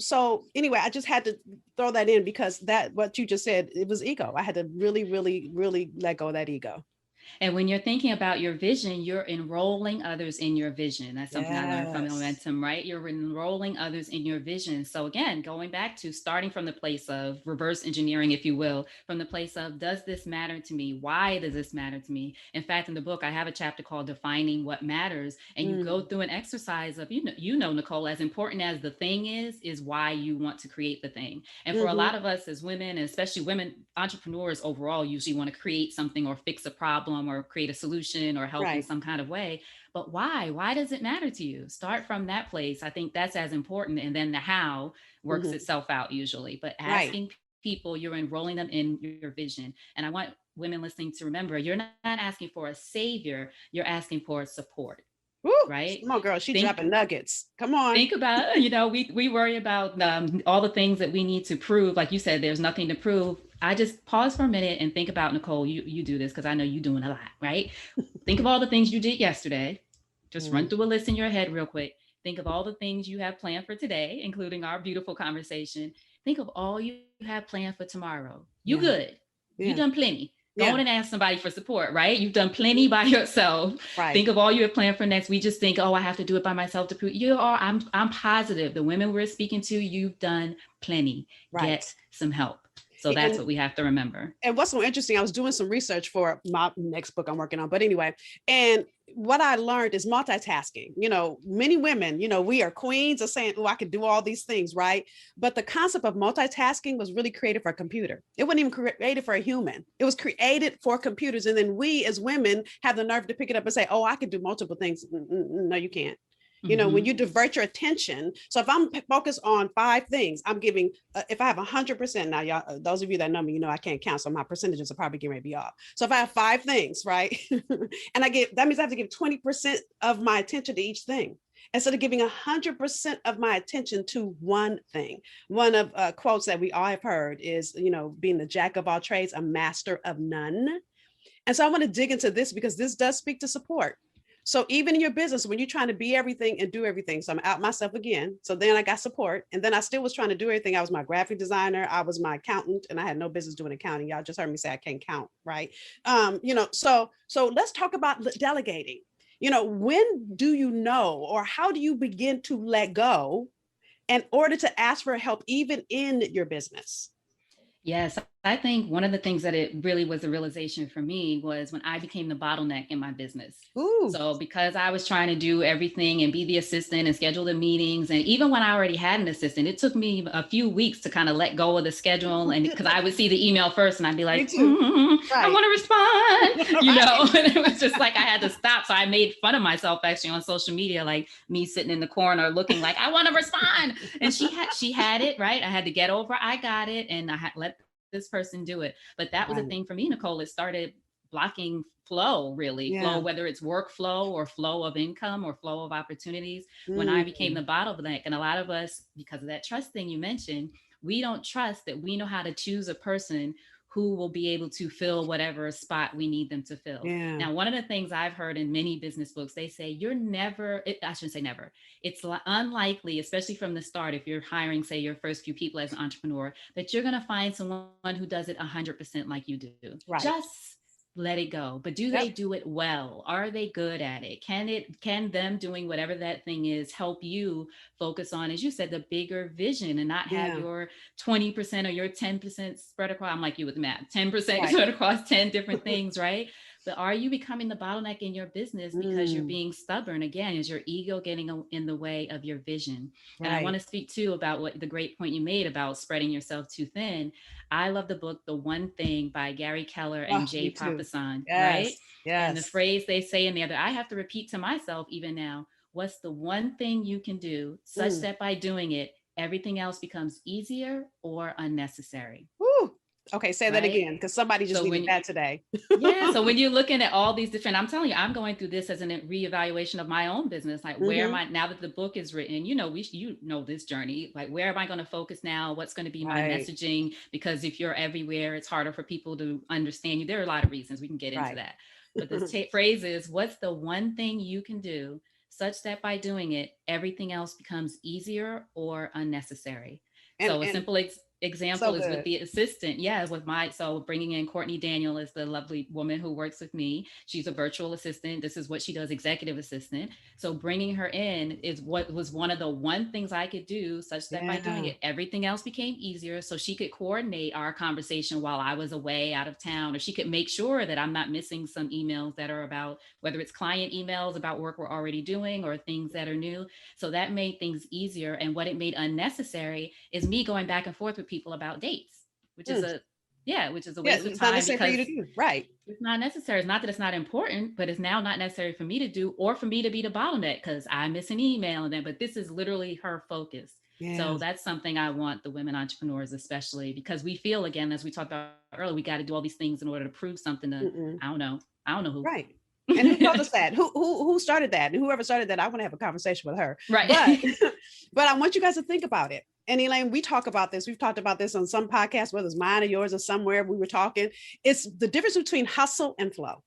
anyway, I just had to throw that in because that, what you just said, it was ego. I had to really, really, really let go of that ego. And when you're thinking about your vision, you're enrolling others in your vision. That's something I learned from Momentum, right? You're enrolling others in your vision. So again, going back to starting from the place of reverse engineering, if you will, from the place of, does this matter to me? Why does this matter to me? In fact, in the book, I have a chapter called Defining What Matters. And you go through an exercise of, you know, Nicole, as important as the thing is why you want to create the thing. And for a lot of us as women, and especially women entrepreneurs overall, usually want to create something or fix a problem or create a solution or help in some kind of way. But why? Why does it matter to you? Start from that place. I think that's as important. And then the how works itself out usually. But asking people, you're enrolling them in your vision. And I want women listening to remember, you're not asking for a savior, you're asking for support. Woo, right? Come on, girl. She's dropping nuggets. Come on. Think about, we worry about all the things that we need to prove. Like you said, there's nothing to prove. I just pause for a minute and think about, Nicole, you do this because I know you're doing a lot, right? Think of all the things you did yesterday. Just run through a list in your head real quick. Think of all the things you have planned for today, including our beautiful conversation. Think of all you have planned for tomorrow. You good. You've done plenty. Go on and ask somebody for support, right? You've done plenty by yourself. Right. Think of all you have planned for next. We just think, oh, I have to do it by myself to prove. I'm positive. The women we're speaking to, you've done plenty. Get some help. So that's what we have to remember. And what's so interesting, I was doing some research for my next book I'm working on, but anyway, and what I learned is multitasking. Many women, we are queens of saying, oh, I can do all these things, right? But the concept of multitasking was really created for a computer. It wasn't even created for a human. It was created for computers. And then we as women have the nerve to pick it up and say, oh, I can do multiple things. No, you can't. You know, when Mhm. you divert your attention. So if I'm focused on 5 things, I'm giving, if I have 100%, now y'all, those of you that know me, you know, I can't count. So my percentages are probably getting ready to be off. So if I have 5 things, right? And that means I have to give 20% of my attention to each thing, instead of giving 100% of my attention to one thing. One of quotes that we all have heard is, you know, being the jack of all trades, a master of none. And so I want to dig into this because this does speak to support. So even in your business, when you're trying to be everything and do everything, so I'm out myself again. So then I got support, and then I still was trying to do everything. I was my graphic designer, I was my accountant, and I had no business doing accounting. Y'all just heard me say I can't count, right? You know, so let's talk about delegating. You know, when do you know, or how do you begin to let go in order to ask for help, even in your business? Yes, I think one of the things that it really was a realization for me was when I became the bottleneck in my business. Ooh. So because I was trying to do everything and be the assistant and schedule the meetings, and even when I already had an assistant, it took me a few weeks to kind of let go of the schedule. And because I would see the email first and I'd be like, I want to respond, you know, and it was just like I had to stop. So I made fun of myself actually on social media, like me sitting in the corner looking like I want to respond. And she had it, right? I had to get over, I got it. And I had let this person do it. But that was a thing for me, Nicole. It started blocking flow, really flow, whether it's workflow or flow of income or flow of opportunities. When I became the bottleneck, and a lot of us, because of that trust thing you mentioned, we don't trust that we know how to choose a person who will be able to fill whatever spot we need them to fill. Yeah. Now, one of the things I've heard in many business books, they say you're never, I shouldn't say never, it's unlikely, especially from the start, if you're hiring, say, your first few people as an entrepreneur, that you're going to find someone who does it 100% like you do. Right. Just let it go. But do they do it well? Are they good at it? Can them doing whatever that thing is help you focus on, as you said, the bigger vision, and not have your 20% or your 10% spread across? I'm like you with math, 10% spread across 10 different things, right? But are you becoming the bottleneck in your business because you're being stubborn? Again, is your ego getting in the way of your vision? And I want to speak too about what the great point you made about spreading yourself too thin. I love the book, The One Thing by Gary Keller and Jay Papasan, right? And the phrase they say in there that I have to repeat to myself even now, what's the one thing you can do such that by doing it, everything else becomes easier or unnecessary? Woo. Okay, say that again, because somebody just needed that today. So when you're looking at all these different, I'm telling you, I'm going through this as a reevaluation of my own business. Like, where am I now that the book is written? You know, you know this journey. Like, where am I going to focus now? What's going to be my messaging? Because if you're everywhere, it's harder for people to understand you. There are a lot of reasons we can get into that. But the phrase is, what's the one thing you can do such that by doing it, everything else becomes easier or unnecessary? So a simple example is with the assistant. So bringing in Courtney Daniel is the lovely woman who works with me. She's a virtual assistant. This is what she does, executive assistant. So bringing her in is what was one of the one things I could do such that by doing it, everything else became easier. So she could coordinate our conversation while I was away out of town, or she could make sure that I'm not missing some emails that are about, whether it's client emails about work we're already doing or things that are new. So that made things easier. And what it made unnecessary is me going back and forth with people about dates, which is a waste of time, because for you to do. Right. It's not necessary. It's not that it's not important, but it's now not necessary for me to do, or for me to be the bottleneck because I miss an email and then, but this is literally her focus. So that's something I want the women entrepreneurs, especially because we feel, again, as we talked about earlier, we got to do all these things in order to prove something to, I don't know who. Right. And who told us that? Who started that? And whoever started that, I want to have a conversation with her. Right. But I want you guys to think about it. And Elaine, we talk about this. We've talked about this on some podcasts, whether it's mine or yours or somewhere we were talking. It's the difference between hustle and flow.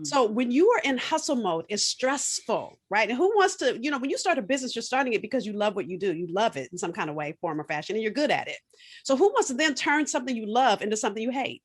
So when you are in hustle mode, it's stressful, right? And who wants to, you know, when you start a business, you're starting it because you love what you do. You love it in some kind of way, form or fashion, and you're good at it. So who wants to then turn something you love into something you hate?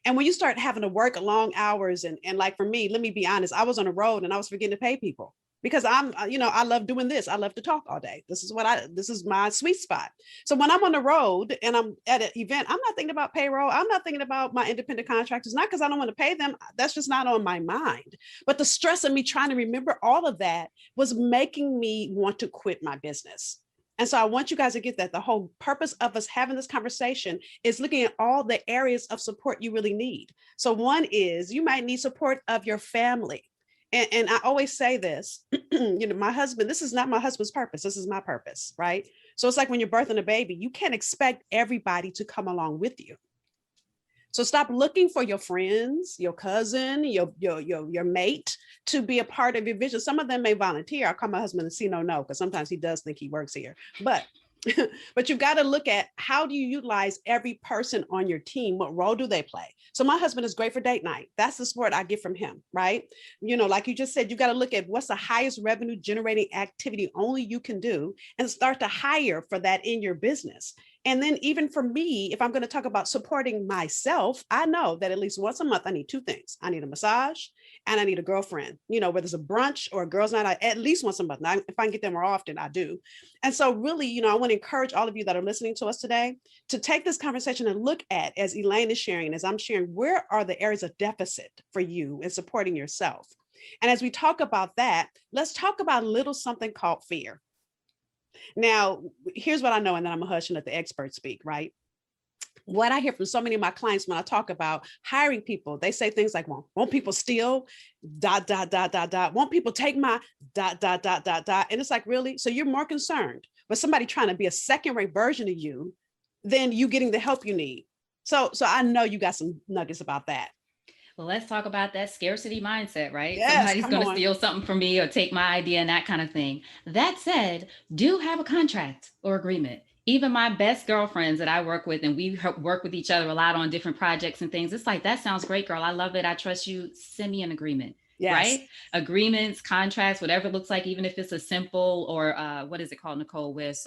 And when you start having to work long hours and like for me, let me be honest, I was on the road and I was forgetting to pay people because I love doing this. I love to talk all day. This is my sweet spot. So when I'm on the road and I'm at an event, I'm not thinking about payroll. I'm not thinking about my independent contractors, not because I don't want to pay them. That's just not on my mind. But the stress of me trying to remember all of that was making me want to quit my business. And so I want you guys to get that. The whole purpose of us having this conversation is looking at all the areas of support you really need. So one is you might need support of your family. And I always say this, you know, my husband, this is not my husband's purpose. This is my purpose, right? So it's like when you're birthing a baby, you can't expect everybody to come along with you. So stop looking for your friends, your cousin, your mate to be a part of your vision. Some of them may volunteer. I'll call my husband and see no, because sometimes he does think he works here. But but you've got to look at how do you utilize every person on your team? What role do they play? So my husband is great for date night. That's the support I get from him, right? You know, like you just said, you got to look at what's the highest revenue generating activity only you can do and start to hire for that in your business. And then even for me, if I'm going to talk about supporting myself, I know that at least once a month, I need two things. I need a massage and I need a girlfriend, you know, whether it's a brunch or a girls' night, at least once a month. Now, if I can get them more often, I do. And so really, you know, I want to encourage all of you that are listening to us today to take this conversation and look at, as Elaine is sharing, and as I'm sharing, where are the areas of deficit for you in supporting yourself? And as we talk about that, let's talk about a little something called fear. Now, here's what I know, and then I'm a hush and let the experts speak, right? What I hear from so many of my clients when I talk about hiring people, they say things like, well, won't people steal, ... Won't people take my ... And it's like, really? So you're more concerned with somebody trying to be a second-rate version of you than you getting the help you need. So I know you got some nuggets about that. Well, let's talk about that scarcity mindset, right? Yes, Somebody's going to steal something from me or take my idea and that kind of thing. That said, do have a contract or agreement. Even my best girlfriends that I work with, and we work with each other a lot on different projects and things. It's like, that sounds great, girl. I love it. I trust you. Send me an agreement. Yes. Right? Agreements, contracts, whatever it looks like, even if it's a simple or what is it called, Nicole, with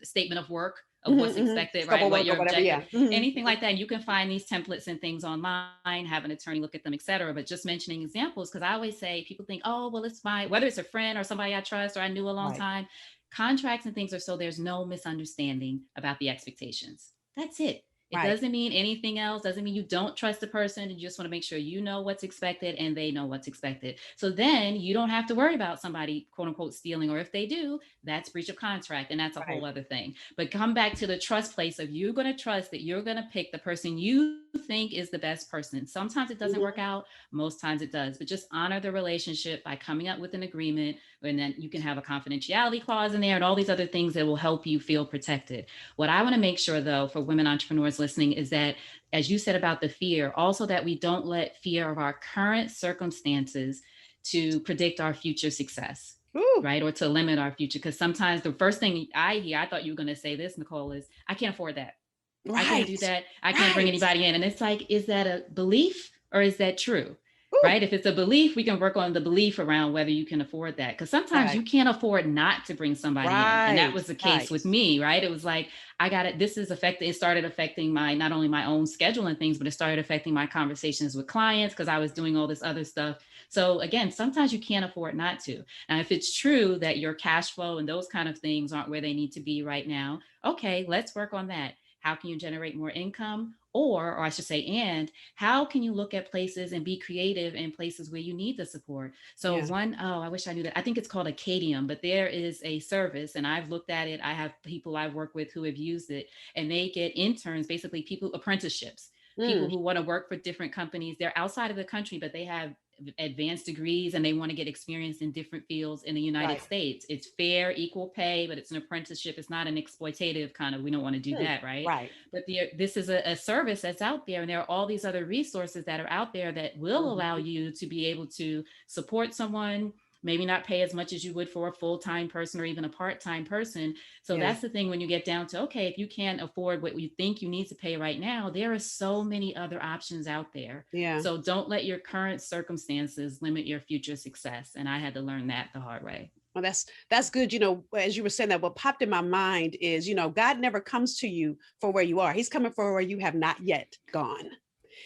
statement of work of what's expected, right? What your objective, anything like that. You can find these templates and things online, have an attorney look at them, et cetera. But just mentioning examples, because I always say, people think, oh, well, it's fine, whether it's a friend or somebody I trust or I knew a long time. Contracts and things are so there's no misunderstanding about the expectations. That's it. It doesn't mean anything else. Doesn't mean you don't trust the person. You just want to make sure you know what's expected and they know what's expected. So then you don't have to worry about somebody, quote unquote, stealing, or if they do, that's breach of contract. And that's a whole other thing. But come back to the trust place of you're going to trust that you're going to pick the person you think is the best person. Sometimes it doesn't work out. Most times it does. But just honor the relationship by coming up with an agreement. And then you can have a confidentiality clause in there and all these other things that will help you feel protected. What I want to make sure, though, for women entrepreneurs listening is that, as you said about the fear, also that we don't let fear of our current circumstances to predict our future success. Ooh. Right? Or to limit our future. Because sometimes the first thing I hear, I thought you were going to say this, Nicole, is I can't afford that. I can't do that. I can't bring anybody in. And it's like, is that a belief or is that true? Ooh. Right? If it's a belief, we can work on the belief around whether you can afford that. Because sometimes you can't afford not to bring somebody in. And that was the case with me, right? It was like, I got it. This is affecting, it started affecting my, not only my own schedule and things, but it started affecting my conversations with clients because I was doing all this other stuff. So again, sometimes you can't afford not to. Now, if it's true that your cash flow and those kind of things aren't where they need to be right now, okay, let's work on that. How can you generate more income? Or I should say, and how can you look at places and be creative in places where you need the support? So I wish I knew that. I think it's called Acadium, but there is a service and I've looked at it. I have people I've worked with who have used it and they get interns, basically apprenticeships, people who want to work for different companies. They're outside of the country, but they have advanced degrees and they want to get experience in different fields in the United States. It's fair, equal pay, but it's an apprenticeship. It's not an exploitative kind of, we don't want to do that, right? But this is a service that's out there and there are all these other resources that are out there that will allow you to be able to support someone, maybe not pay as much as you would for a full-time person or even a part-time person. So that's the thing when you get down to, okay, if you can't afford what you think you need to pay right now, there are so many other options out there. So don't let your current circumstances limit your future success. And I had to learn that the hard way. Well, that's good. You know, as you were saying that, what popped in my mind is, you know, God never comes to you for where you are. He's coming for where you have not yet gone.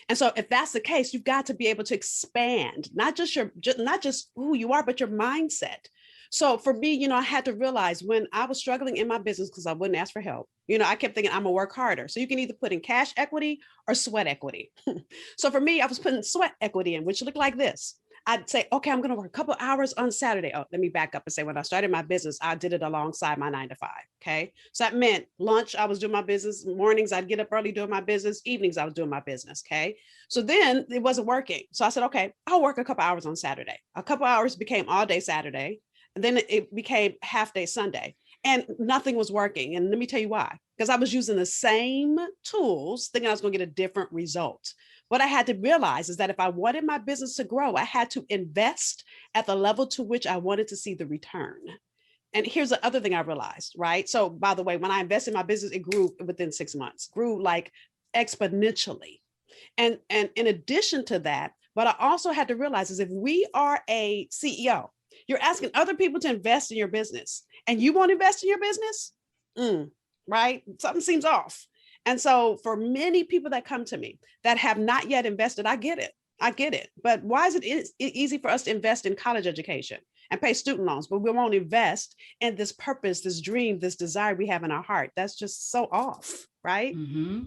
And so if that's the case, you've got to be able to expand, not just who you are, but your mindset. So for me, you know, I had to realize when I was struggling in my business, because I wouldn't ask for help, you know, I kept thinking I'm gonna work harder. So you can either put in cash equity or sweat equity. So for me, I was putting sweat equity in, which looked like this. I'd say, okay, I'm going to work a couple hours on Saturday. Oh, let me back up and say, when I started my business, I did it alongside my 9 to 5. Okay. So that meant lunch, I was doing my business. Mornings, I'd get up early doing my business. Evenings, I was doing my business. Okay. So then it wasn't working. So I said, okay, I'll work a couple hours on Saturday. A couple hours became all day Saturday. And then it became half day Sunday. And nothing was working. And let me tell you why. Because I was using the same tools, thinking I was going to get a different result. What I had to realize is that if I wanted my business to grow, I had to invest at the level to which I wanted to see the return. And here's the other thing I realized, right? So by the way, when I invested in my business, it grew within 6 months, grew like exponentially. And in addition to that, what I also had to realize is if we are a CEO, you're asking other people to invest in your business and you won't invest in your business, right? Something seems off. And so for many people that come to me that have not yet invested, I get it. I get it. But why is it easy for us to invest in college education and pay student loans, but we won't invest in this purpose, this dream, this desire we have in our heart? That's just so off, right?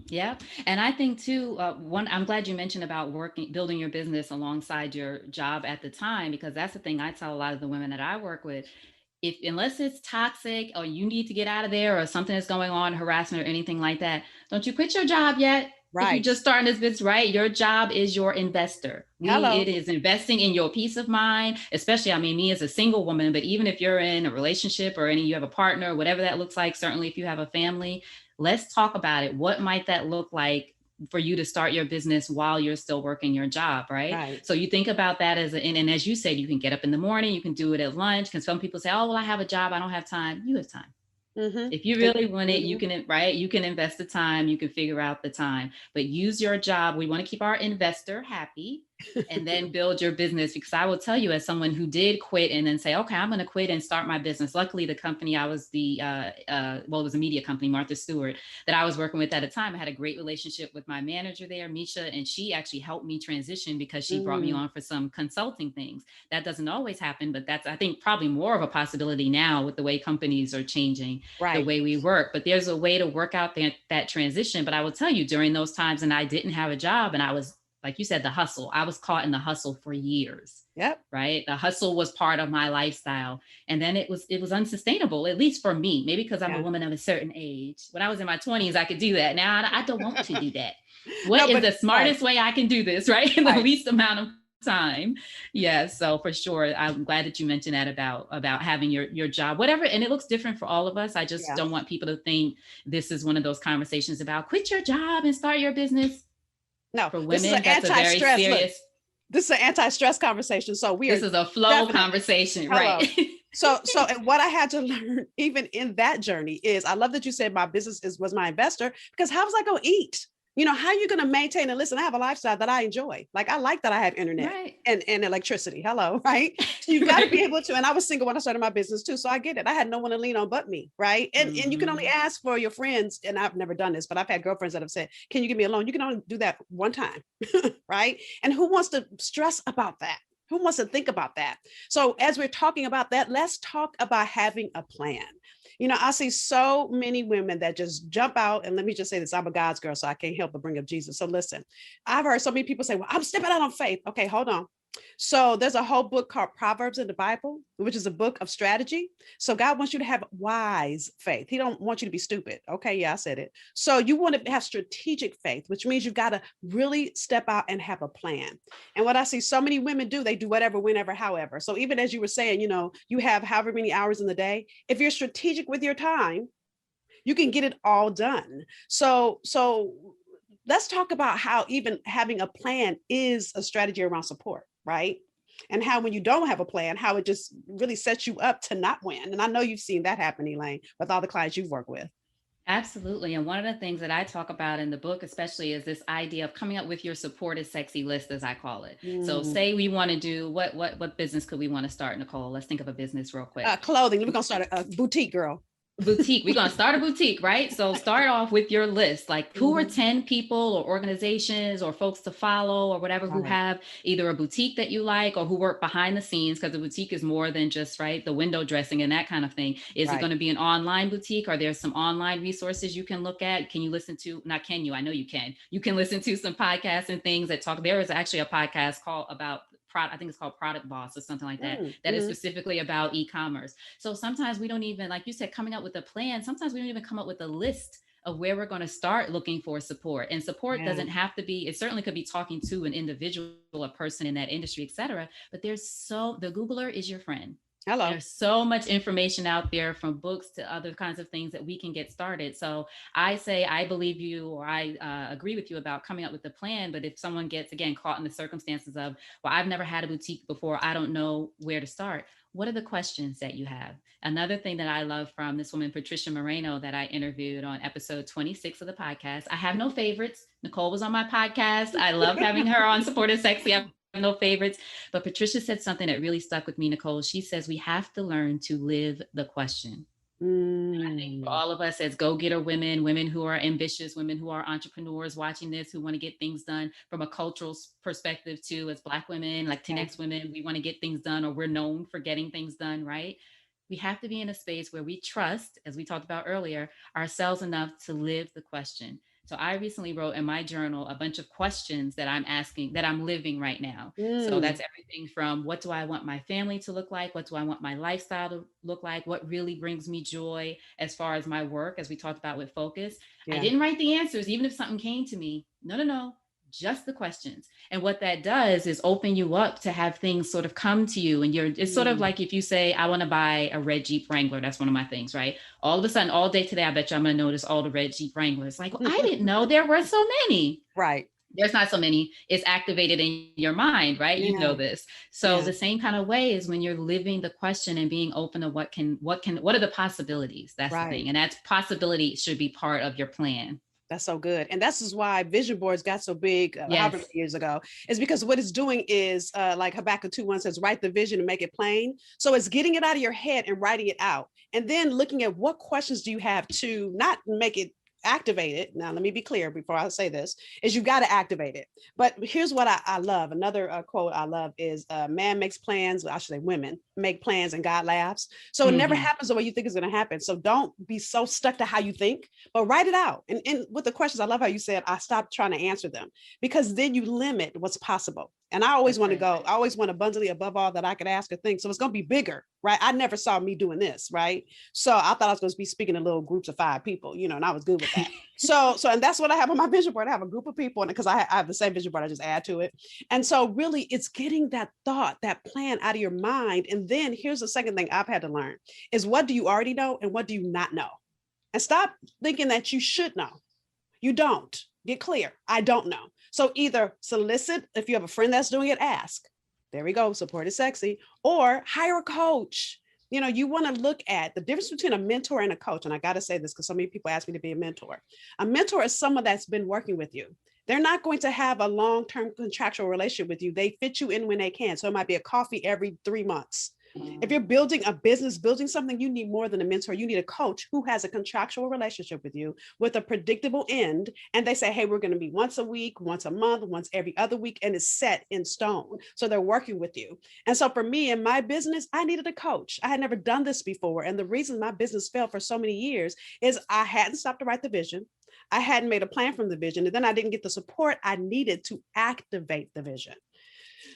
Yeah. And I think too, I'm glad you mentioned about building your business alongside your job at the time, because that's the thing I tell a lot of the women that I work with. Unless it's toxic or you need to get out of there or something is going on, harassment or anything like that, don't you quit your job yet. Right. If you're just starting this business, right? Your job is your investor. It is investing in your peace of mind, especially, I mean, me as a single woman, but even if you're in a relationship or you have a partner, whatever that looks like, certainly if you have a family, let's talk about it. What might that look like for you to start your business while you're still working your job, right? So you think about that and as you said, you can get up in the morning, you can do it at lunch. Because some people say, oh, well, I have a job, I don't have time. You have time. If you really want it, you can, right? You can invest the time, you can figure out the time, but use your job. We want to keep our investor happy and then build your business. Because I will tell you, as someone who did quit and then say, okay, I'm going to quit and start my business. Luckily, the company I was it was a media company, Martha Stewart, that I was working with at the time. I had a great relationship with my manager there, Misha, and she actually helped me transition because she brought me on for some consulting things. That doesn't always happen, but that's, I think, probably more of a possibility now with the way companies are changing the way we work. But there's a way to work out that transition. But I will tell you, during those times, and I didn't have a job, and I was, like you said, the hustle. I was caught in the hustle for years. Right. The hustle was part of my lifestyle. And then it was unsustainable, at least for me, maybe because I'm a woman of a certain age. When I was in my 20s, I could do that. Now I don't want to do that. What is the smartest way I can do this, right? In the least amount of time. Yeah. So for sure. I'm glad that you mentioned that about having your job, whatever. And it looks different for all of us. I just don't want people to think this is one of those conversations about quit your job and start your business. No, for women, that's a very serious. This is an anti-stress conversation. So this is a flow conversation, right? So and what I had to learn even in that journey is, I love that you said my business was my investor, because how was I going to eat? You know, how are you going to maintain and listen? I have a lifestyle that I enjoy. Like, I like that I have internet and electricity. Hello. Right. So you got to be able to, and I was single when I started my business too. So I get it. I had no one to lean on but me. Right. And you can only ask for your friends. And I've never done this, but I've had girlfriends that have said, can you give me a loan? You can only do that one time. Right. And who wants to stress about that? Who wants to think about that? So as we're talking about that, let's talk about having a plan. You know, I see so many women that just jump out, and let me just say this, I'm a God's girl, so I can't help but bring up Jesus. So listen, I've heard so many people say, well, I'm stepping out on faith. Okay, hold on. So there's a whole book called Proverbs in the Bible, which is a book of strategy. So God wants you to have wise faith. He don't want you to be stupid. Okay, yeah, I said it. So you want to have strategic faith, which means you've got to really step out and have a plan. And what I see so many women do, they do whatever, whenever, however. So even as you were saying, you know, you have however many hours in the day. If you're strategic with your time, you can get it all done. So let's talk about how even having a plan is a strategy around support. Right. And how, when you don't have a plan, how it just really sets you up to not win. And I know you've seen that happen, Elaine, with all the clients you've worked with. Absolutely. And one of the things that I talk about in the book, especially, is this idea of coming up with your support is sexy list, as I call it. So say we want to do what business could we want to start, Nicole? Let's think of a business real quick. Clothing. We're going to start a boutique, girl. Boutique. We're going to start a boutique, right? So start off with your list, like who are 10 people or organizations or folks to follow or whatever who have either a boutique that you like or who work behind the scenes, because the boutique is more than just the window dressing and that kind of thing. Is it going to be an online boutique? Are there some online resources you can look at? Can you listen to, not can you, I know you can listen to some podcasts and things that talk. There is actually a podcast called about I think it's called Product Boss or something like that, Mm, that is specifically about e-commerce. So sometimes we don't even, like you said, coming up with a plan, sometimes we don't even come up with a list of where we're going to start looking for support. And support doesn't have to be, it certainly could be talking to an individual, a person in that industry, et cetera. But the Googler is your friend. Hello. There's so much information out there, from books to other kinds of things, that we can get started. So I say, I believe you, or I agree with you about coming up with a plan. But if someone gets, again, caught in the circumstances of, well, I've never had a boutique before, I don't know where to start. What are the questions that you have? Another thing that I love from this woman, Patricia Moreno, that I interviewed on episode 26 of the podcast. I have no favorites. Nicole was on my podcast. I love having her on Support Is Sexy. I have no favorites. But Patricia said something that really stuck with me, Nicole. She says, we have to learn to live the question. I think for all of us as go-getter women who are ambitious, women who are entrepreneurs watching this, who want to get things done from a cultural perspective too, as Black women, Latinx women, we want to get things done, or we're known for getting things done, right? We have to be in a space where we trust, as we talked about earlier, ourselves enough to live the question. So I recently wrote in my journal a bunch of questions that I'm asking, that I'm living right now. So that's everything from, what do I want my family to look like? What do I want my lifestyle to look like? What really brings me joy as far as my work, as we talked about with focus? I didn't write the answers, even if something came to me. No. Just the questions. And what that does is open you up to have things sort of come to you. And it's sort of like if you say, I want to buy a red Jeep Wrangler. That's one of my things, right? All of a sudden, all day today, I bet you I'm going to notice all the red Jeep Wranglers. Like, well, I didn't know there were so many. Right. There's not so many. It's activated in your mind, right? You know this. So the same kind of way is when you're living the question and being open to what are the possibilities? That's the thing. And that possibility should be part of your plan. That's so good. And this is why vision boards got so big however many years ago, is because what it's doing is like Habakkuk 2:1 says, write the vision and make it plain. So it's getting it out of your head and writing it out. And then looking at what questions do you have to not make it activate it. Now, let me be clear before I say this, is you got to activate it. But here's what I love. Another quote I love is man makes plans. I should say women make plans and God laughs. So it never happens the way you think it's going to happen. So don't be so stuck to how you think, but write it out. And with the questions, I love how you said, I stopped trying to answer them, because then you limit what's possible. And I always want to go, I always want abundantly above all that I could ask or think. So it's going to be bigger, right? I never saw me doing this, right? So I thought I was going to be speaking to little groups of 5 people, and I was good with that. So, and that's what I have on my vision board. I have a group of people, and because I have the same vision board, I just add to it. And so really it's getting that thought, that plan out of your mind. And then here's the second thing I've had to learn is, what do you already know and what do you not know? And stop thinking that you should know. You don't. Get clear. I don't know. So either solicit, if you have a friend that's doing it, ask. There we go. Support is sexy. Or hire a coach. You want to look at the difference between a mentor and a coach. And I got to say this because so many people ask me to be a mentor. A mentor is someone that's been working with you. They're not going to have a long-term contractual relationship with you. They fit you in when they can. So it might be a coffee every 3 months. If you're building a business, building something, you need more than a mentor. You need a coach who has a contractual relationship with you with a predictable end. And they say, hey, we're going to meet once a week, once a month, once every other week, and it's set in stone. So they're working with you. And so for me in my business, I needed a coach. I had never done this before. And the reason my business failed for so many years is I hadn't stopped to write the vision. I hadn't made a plan from the vision. And then I didn't get the support I needed to activate the vision.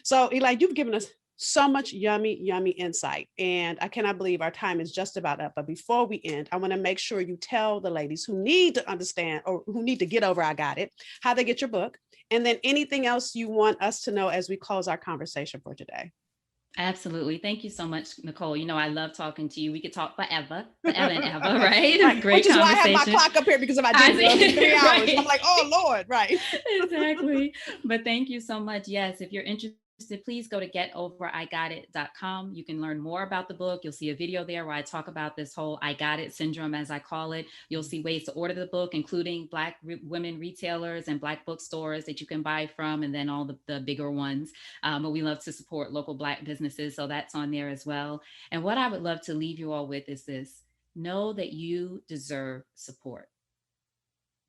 So Eli, you've given us so much yummy insight. And I cannot believe our time is just about up. But before we end, I want to make sure you tell the ladies who need to understand or who need to get over I got it, how they get your book. And then anything else you want us to know as we close our conversation for today. Absolutely. Thank you so much, Nicole. I love talking to you. We could talk forever and ever, right? Great Which is conversation. why I have my clock up here, because if I did 3 hours, right. I'm like, oh Lord, right. Exactly. But thank you so much. Yes, if you're interested, please go to getoverigot.com. You can learn more about the book. You'll see a video there where I talk about this whole I got it syndrome, as I call it. You'll see ways to order the book, including Black women retailers and Black bookstores that you can buy from, and then all the bigger ones. But we love to support local Black businesses. So that's on there as well. And what I would love to leave you all with is this: know that you deserve support.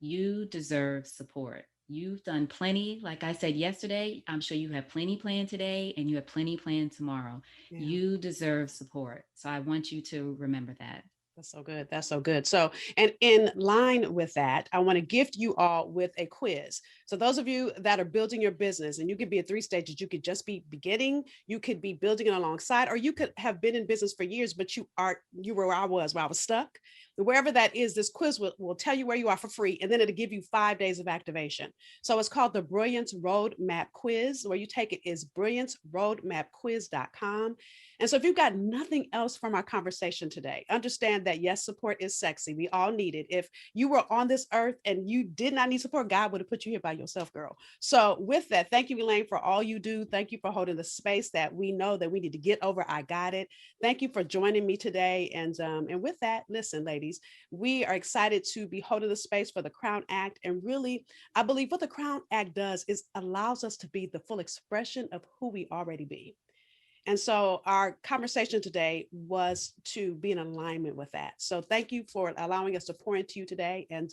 You deserve support. You've done plenty. Like I said yesterday, I'm sure you have plenty planned today and you have plenty planned tomorrow. Yeah. You deserve support. So I want you to remember that. That's so good. That's so good. So, and in line with that, I want to gift you all with a quiz. So those of you that are building your business, and you could be at 3 stages, you could just be beginning, you could be building it alongside, or you could have been in business for years, but you were where I was stuck. Wherever that is, this quiz will tell you where you are for free, and then it'll give you 5 days of activation. So it's called the Brilliance Roadmap Quiz. Where you take it is brillianceroadmapquiz.com. And so if you've got nothing else from our conversation today, understand that yes, support is sexy. We all need it. If you were on this earth and you did not need support, God would have put you here by yourself, girl. So with that, thank you, Elaine, for all you do. Thank you for holding the space that we know that we need to get over. I got it. Thank you for joining me today. And with that, listen, ladies, we are excited to be holding the space for the Crown Act. And really, I believe what the Crown Act does is allows us to be the full expression of who we already be. And so our conversation today was to be in alignment with that. So thank you for allowing us to pour into you today. And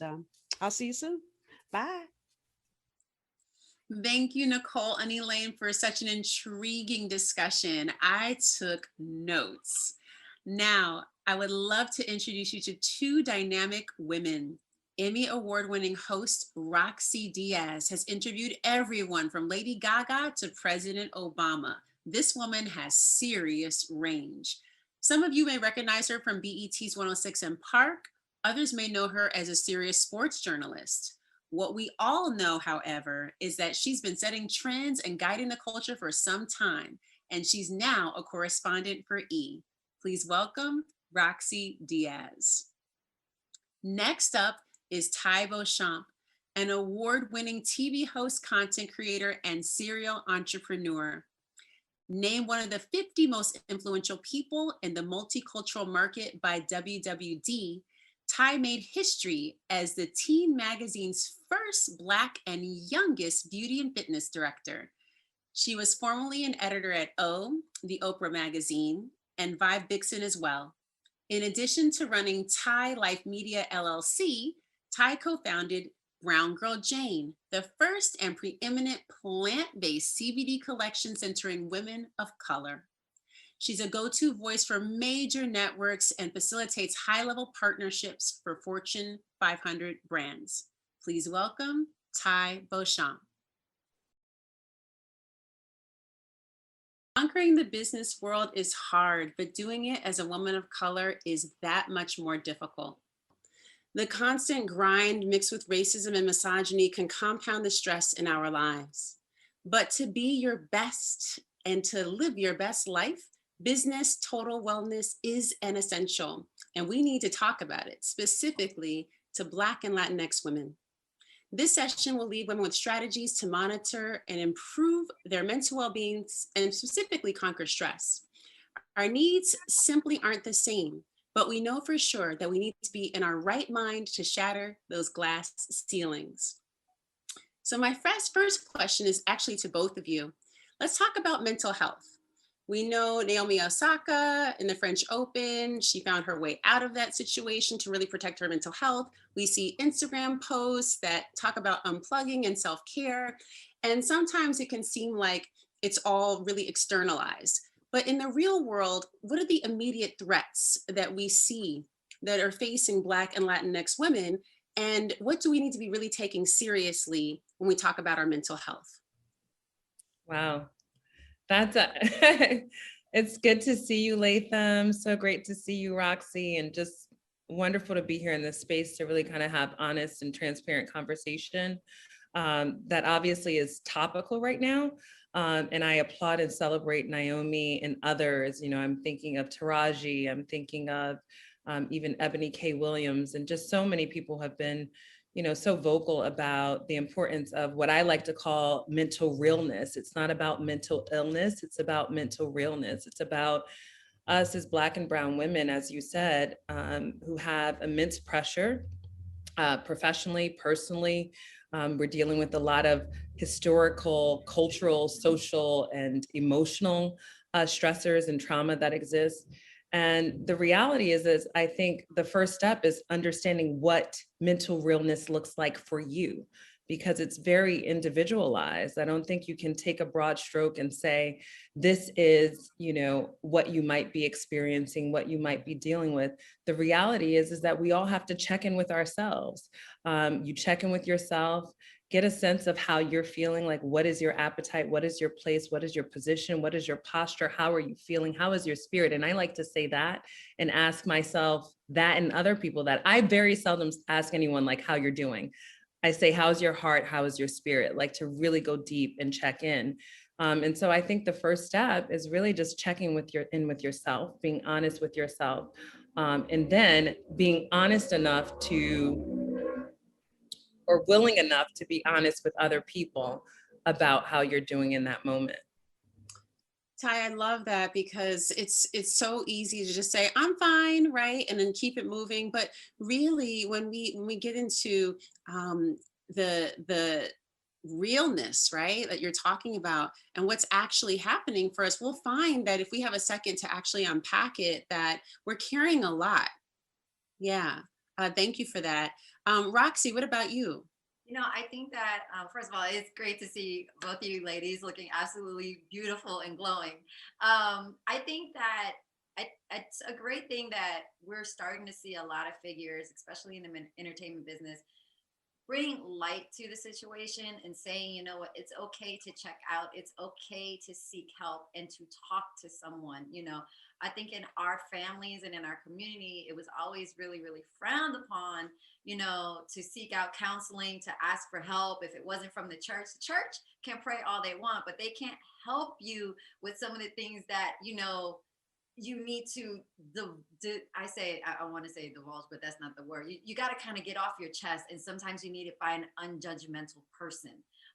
I'll see you soon. Bye. Thank you, Nicole and Elaine, for such an intriguing discussion. I took notes. Now, I would love to introduce you to 2 dynamic women. Emmy award-winning host Roxy Diaz has interviewed everyone from Lady Gaga to President Obama. This woman has serious range. Some of you may recognize her from BET's 106 & Park. Others may know her as a serious sports journalist. What we all know, however, is that she's been setting trends and guiding the culture for some time, and she's now a correspondent for E! Please welcome Roxy Diaz. Next up is Ty Beauchamp, an award-winning TV host, content creator, and serial entrepreneur. Named one of the 50 most influential people in the multicultural market by WWD, Ty made history as the Teen Magazine's first Black and youngest beauty and fitness director. She was formerly an editor at O, the Oprah magazine, and Vibe Vixen as well. In addition to running Ty Life Media LLC, Ty co-founded Brown Girl Jane, the first and preeminent plant-based CBD collection centering women of color. She's a go-to voice for major networks and facilitates high-level partnerships for Fortune 500 brands. Please welcome Ty Beauchamp. Conquering the business world is hard, but doing it as a woman of color is that much more difficult. The constant grind mixed with racism and misogyny can compound the stress in our lives. But to be your best and to live your best life, business total wellness is an essential, and we need to talk about it, specifically to Black and Latinx women. This session will leave women with strategies to monitor and improve their mental well-being and specifically conquer stress. Our needs simply aren't the same, but we know for sure that we need to be in our right mind to shatter those glass ceilings. So my first question is actually to both of you. Let's talk about mental health. We know Naomi Osaka in the French Open, she found her way out of that situation to really protect her mental health. We see Instagram posts that talk about unplugging and self-care. And sometimes it can seem like it's all really externalized. But in the real world, what are the immediate threats that we see that are facing Black and Latinx women? And what do we need to be really taking seriously when we talk about our mental health? Wow, that's it's good to see you, Latham. So great to see you, Roxy, and just wonderful to be here in this space to really kind of have honest and transparent conversation that obviously is topical right now. And I applaud and celebrate Naomi and others. You know, I'm thinking of Taraji, I'm thinking of even Ebony K. Williams, and just so many people have been, you know, so vocal about the importance of what I like to call mental realness. It's not about mental illness, it's about mental realness. It's about us as Black and brown women, as you said, who have immense pressure professionally, personally. We're dealing with a lot of historical, cultural, social, and emotional stressors and trauma that exists. And the reality is I think the first step is understanding what mental realness looks like for you, because it's very individualized. I don't think you can take a broad stroke and say, this is, you know, what you might be experiencing, what you might be dealing with. The reality is that we all have to check in with ourselves. You check in with yourself, get a sense of how you're feeling. Like, what is your appetite? What is your place? What is your position? What is your posture? How are you feeling? How is your spirit? And I like to say that and ask myself that, and other people that. I very seldom ask anyone like how you're doing. I say, how's your heart? How is your spirit? Like, to really go deep and check in. And so I think the first step is really just checking with yourself, being honest with yourself, and then being honest enough to, or willing enough to be honest with other people about how you're doing in that moment. Ty, I love that, because it's so easy to just say, I'm fine, right? And then keep it moving. But really, when we get into the realness, right, that you're talking about, and what's actually happening for us, we'll find that if we have a second to actually unpack it, that we're carrying a lot. Yeah. Thank you for that. Roxy, what about you? You know, I think that, first of all, it's great to see both of you ladies looking absolutely beautiful and glowing. I think that it's a great thing that we're starting to see a lot of figures, especially in the entertainment business, bring light to the situation and saying, you know what, it's okay to check out. It's okay to seek help and to talk to someone. You know, I think in our families and in our community, it was always really, really frowned upon, you know, to seek out counseling, to ask for help. If it wasn't from the church can pray all they want, but they can't help you with some of the things that, you know, you need to, I want to say divulge, but that's not the word. You got to kind of get off your chest. And sometimes you need it by an unjudgmental person,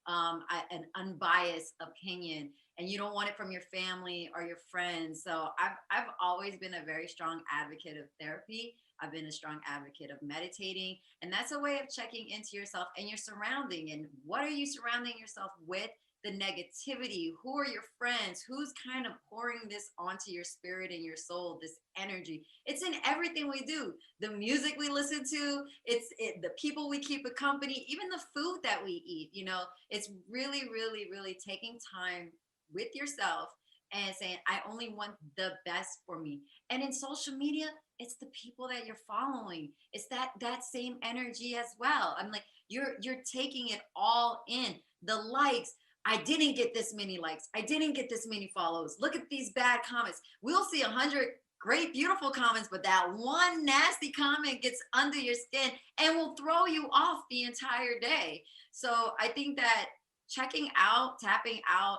an unbiased opinion, and you don't want it from your family or your friends. So I've always been a very strong advocate of therapy. I've been a strong advocate of meditating, and that's a way of checking into yourself and your surrounding. And what are you surrounding yourself with? The negativity, who are your friends, who's kind of pouring this onto your spirit and your soul, this energy. It's in everything we do, the music we listen to, the people we keep company, even the food that we eat. You know, it's really, really, really taking time with yourself and saying, I only want the best for me. And in social media, it's the people that you're following. It's that same energy as well. I'm like, you're taking it all in. The likes, I didn't get this many likes. I didn't get this many follows. Look at these bad comments. We'll see 100 great, beautiful comments, but that one nasty comment gets under your skin and will throw you off the entire day. So I think that checking out, tapping out,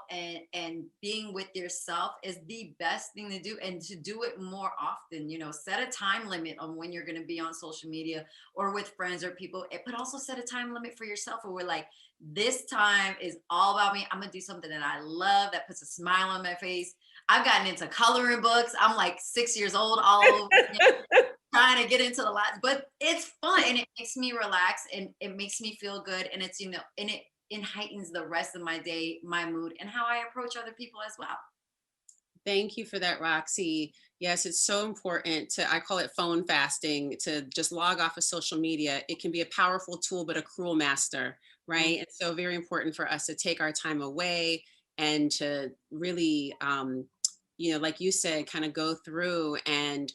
and being with yourself is the best thing to do, and to do it more often. You know, set a time limit on when you're going to be on social media or with friends or people, but also set a time limit for yourself where we're like, this time is all about me. I'm going to do something that I love, that puts a smile on my face. I've gotten into coloring books. I'm like 6 years old, all over trying to get into the lot, but it's fun and it makes me relax and it makes me feel good. And it's, you know, and it heightens the rest of my day, my mood, and how I approach other people as well. Thank you for that, Roxy. Yes, it's so important to, I call it phone fasting, to just log off of social media. It can be a powerful tool, but a cruel master, right? Mm-hmm. And so very important for us to take our time away and to really, you know, like you said, kind of go through and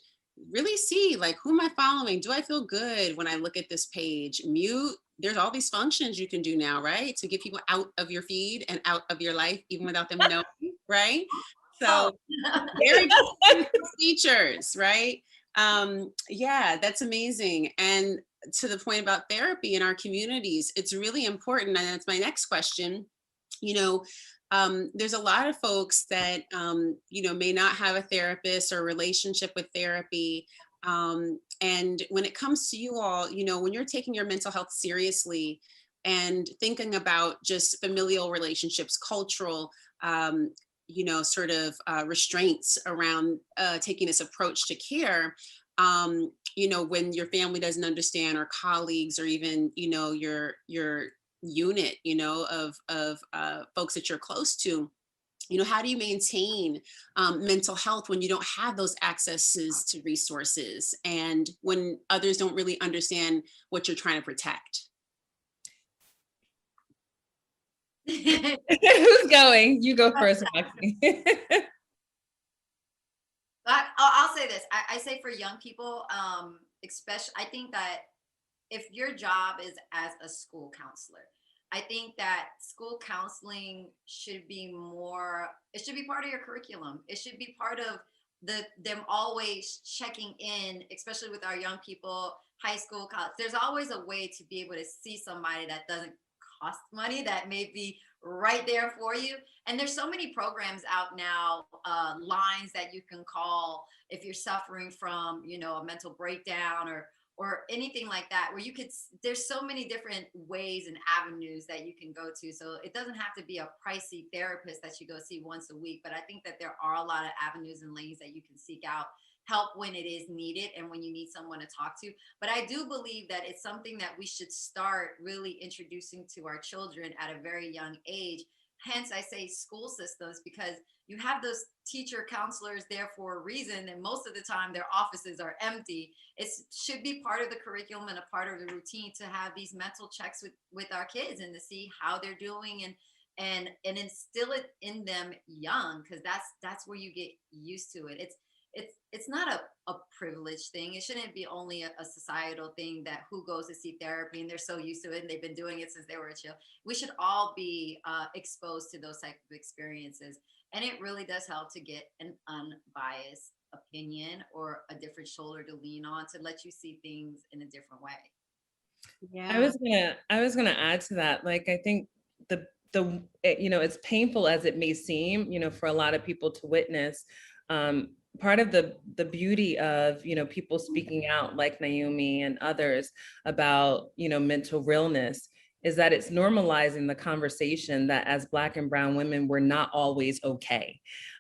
really see, like, who am I following? Do I feel good when I look at this page? Mute. There's all these functions you can do now, right? To get people out of your feed and out of your life, even without them knowing, right? So very good features, right? Yeah, that's amazing. And to the point about therapy in our communities, it's really important. And that's my next question. You know, there's a lot of folks that, you know, may not have a therapist or relationship with therapy. And when it comes to you all, you know, when you're taking your mental health seriously and thinking about just familial relationships, cultural, you know, sort of restraints around taking this approach to care, you know, when your family doesn't understand, or colleagues, or even, you know, your unit, you know, of folks that you're close to, you know, how do you maintain mental health when you don't have those accesses to resources, and when others don't really understand what you're trying to protect? Who's going? You go first, Roxy. I'll say this. I say for young people, especially, I think that if your job is as a school counselor, I think that school counseling should be more, it should be part of your curriculum. It should be part of them always checking in, especially with our young people, high school, college. There's always a way to be able to see somebody that doesn't cost money, that may be right there for you. And there's so many programs out now, lines that you can call if you're suffering from, you know, a mental breakdown or anything like that, where you could, there's so many different ways and avenues that you can go to. So it doesn't have to be a pricey therapist that you go see once a week, but I think that there are a lot of avenues and lanes that you can seek out help when it is needed and when you need someone to talk to. But I do believe that it's something that we should start really introducing to our children at a very young age. Hence, I say school systems, because you have those teacher counselors there for a reason, and most of the time their offices are empty. It should be part of the curriculum and a part of the routine to have these mental checks with our kids and to see how they're doing and instill it in them young, because that's where you get used to it. It's not a privileged thing. It shouldn't be only a societal thing that who goes to see therapy and they're so used to it and they've been doing it since they were a child. We should all be exposed to those type of experiences. And it really does help to get an unbiased opinion or a different shoulder to lean on to let you see things in a different way. Yeah. I was gonna add to that. Like, I think you know, as painful as it may seem, you know, for a lot of people to witness, part of the beauty of, you know, people speaking out like Naomi and others about, you know, mental illness is that it's normalizing the conversation that as Black and brown women, we're not always okay.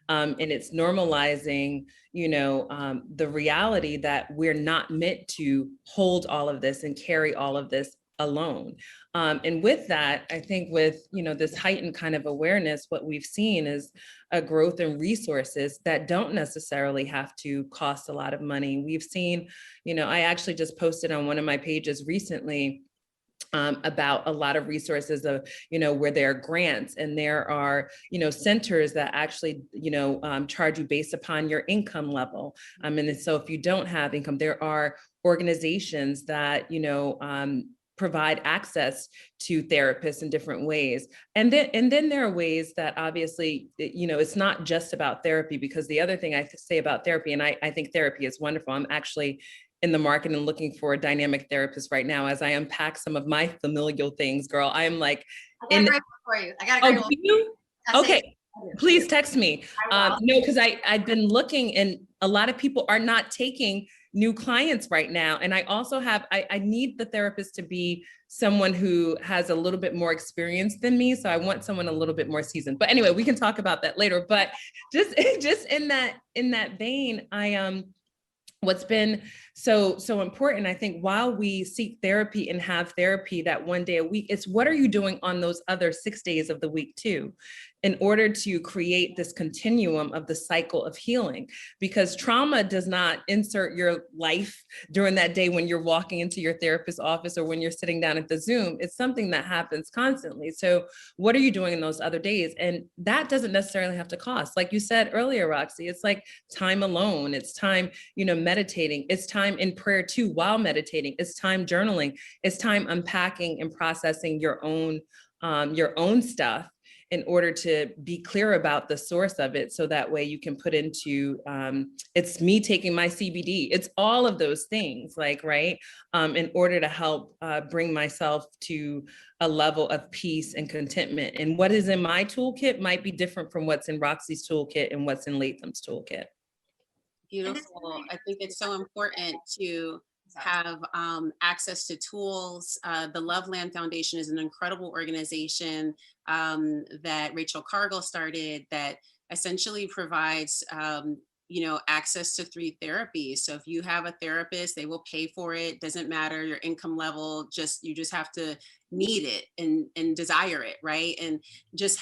And it's normalizing, you know, the reality that we're not meant to hold all of this and carry all of this alone. And with that, I think with, you know, this heightened kind of awareness, what we've seen is a growth in resources that don't necessarily have to cost a lot of money. We've seen, you know, I actually just posted on one of my pages recently about a lot of resources of, you know, where there are grants and there are, you know, centers that actually, you know, charge you based upon your income level. And so if you don't have income, there are organizations that, you know, provide access to therapists in different ways. And then there are ways that obviously, you know, it's not just about therapy, because the other thing I say about therapy, and I think therapy is wonderful. I'm actually in the market and looking for a dynamic therapist right now as I unpack some of my familial things, girl. I'm like, I got a great one for you. I got a great one. Do you? Okay, please text me. No, because I've been looking and a lot of people are not taking new clients right now. And I also have, I need the therapist to be someone who has a little bit more experience than me. So I want someone a little bit more seasoned. But anyway, we can talk about that later. But just in that vein, what's been so important, I think, while we seek therapy and have therapy that one day a week, it's what are you doing on those other 6 days of the week too, in order to create this continuum of the cycle of healing? Because trauma does not insert your life during that day when you're walking into your therapist's office or when you're sitting down at the Zoom. It's something that happens constantly. So what are you doing in those other days? And that doesn't necessarily have to cost. Like you said earlier, Roxy, it's like time alone. It's time, you know, meditating. It's time in prayer too while meditating. It's time journaling. It's time unpacking and processing your own stuff in order to be clear about the source of it. So that way you can put into, it's me taking my CBD. It's all of those things, like, right? In order to help bring myself to a level of peace and contentment. And what is in my toolkit might be different from what's in Roxy's toolkit and what's in Latham's toolkit. Beautiful. I think it's so important to have access to tools. The Loveland Foundation is an incredible organization that Rachel Cargill started that essentially provides you know, access to 3 therapies. So if you have a therapist, they will pay for it. Doesn't matter your income level, you just have to need it and desire it, right? And just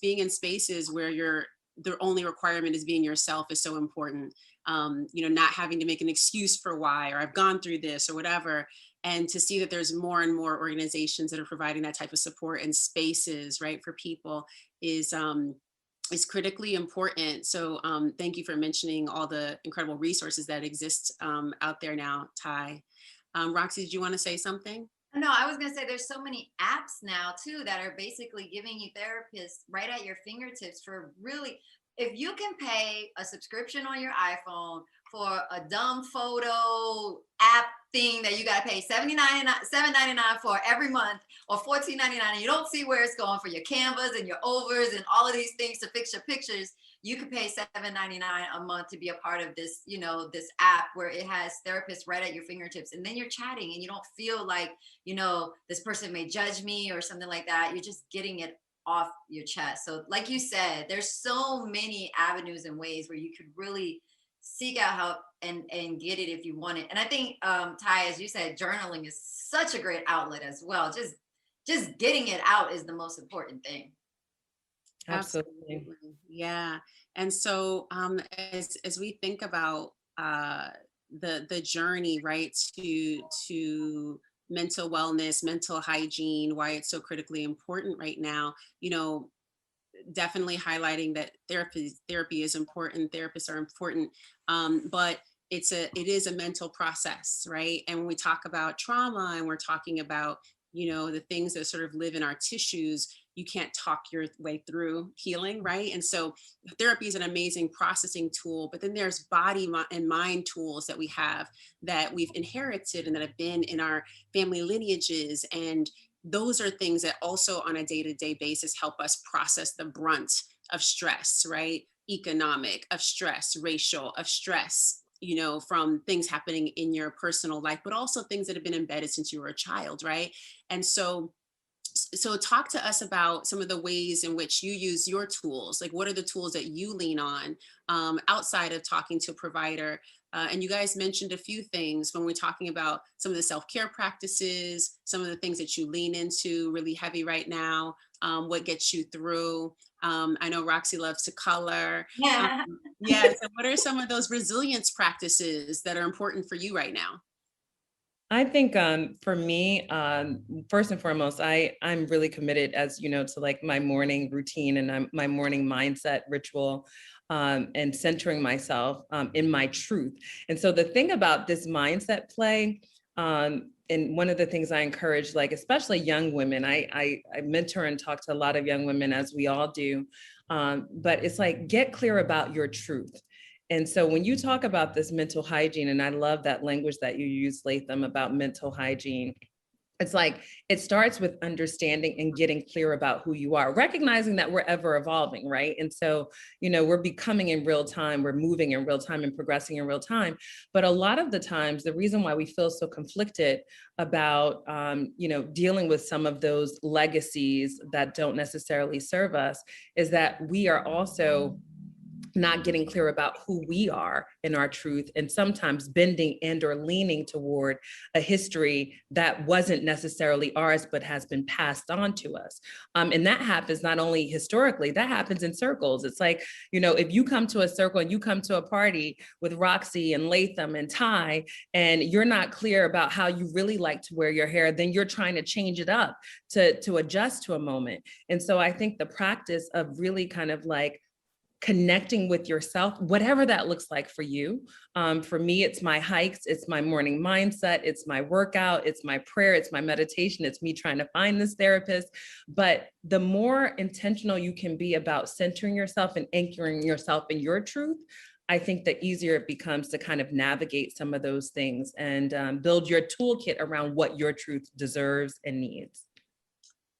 being in spaces where the only requirement is being yourself is so important. You know, not having to make an excuse for why, or I've gone through this or whatever. And to see that there's more and more organizations that are providing that type of support and spaces, right, for people is critically important. So thank you for mentioning all the incredible resources that exist out there now, Ty. Roxy, did you want to say something? No, I was gonna say there's so many apps now too that are basically giving you therapists right at your fingertips for really, if you can pay a subscription on your iPhone for a dumb photo app thing that you gotta pay $7.99 for every month, or $14.99, and you don't see where it's going for your canvas and your overs and all of these things to fix your pictures. You could pay $7.99 a month to be a part of this, you know, this app where it has therapists right at your fingertips. And then you're chatting and you don't feel like, you know, this person may judge me or something like that. You're just getting it off your chest. So like you said, there's so many avenues and ways where you could really seek out help and get it if you want it. And I think, Ty, as you said, journaling is such a great outlet as well. Just getting it out is the most important thing. Absolutely. Yeah. And so as we think about the journey, right, to mental wellness, mental hygiene, why it's so critically important right now, you know, definitely highlighting that therapy is important, therapists are important, but it is a mental process, right? And when we talk about trauma and we're talking about, you know, the things that sort of live in our tissues, you can't talk your way through healing, right? And so therapy is an amazing processing tool, but then there's body and mind tools that we have that we've inherited and that have been in our family lineages. And those are things that also on a day-to-day basis help us process the brunt of stress, right? Economic, of stress, racial, of stress, you know, from things happening in your personal life, but also things that have been embedded since you were a child, right? And so talk to us about some of the ways in which you use your tools. Like, what are the tools that you lean on outside of talking to a provider? And you guys mentioned a few things when we're talking about some of the self-care practices, some of the things that you lean into really heavy right now, what gets you through. I know Roxy loves to color. Yeah. Yeah, so what are some of those resilience practices that are important for you right now? I think for me, first and foremost, I'm really committed, as you know, to like my morning routine and my morning mindset ritual, and centering myself in my truth. And so the thing about this mindset play, and one of the things I encourage, like especially young women, I mentor and talk to a lot of young women, as we all do, but it's like, get clear about your truth. And so when you talk about this mental hygiene, and I love that language that you use, Latham, about mental hygiene, it's like, it starts with understanding and getting clear about who you are, recognizing that we're ever evolving, right? And so, you know, we're becoming in real time, we're moving in real time and progressing in real time. But a lot of the times, the reason why we feel so conflicted about, you know, dealing with some of those legacies that don't necessarily serve us is that we are also not getting clear about who we are in our truth, and sometimes bending and or leaning toward a history that wasn't necessarily ours, but has been passed on to us. And that happens not only historically, that happens in circles. It's like, you know, if you come to a circle and you come to a party with Roxy and Latham and Ty, and you're not clear about how you really like to wear your hair, then you're trying to change it up to adjust to a moment. And so I think the practice of really kind of like connecting with yourself, whatever that looks like for you. For me, it's my hikes, it's my morning mindset, it's my workout, it's my prayer, it's my meditation, it's me trying to find this therapist. But the more intentional you can be about centering yourself and anchoring yourself in your truth, I think the easier it becomes to kind of navigate some of those things and build your toolkit around what your truth deserves and needs.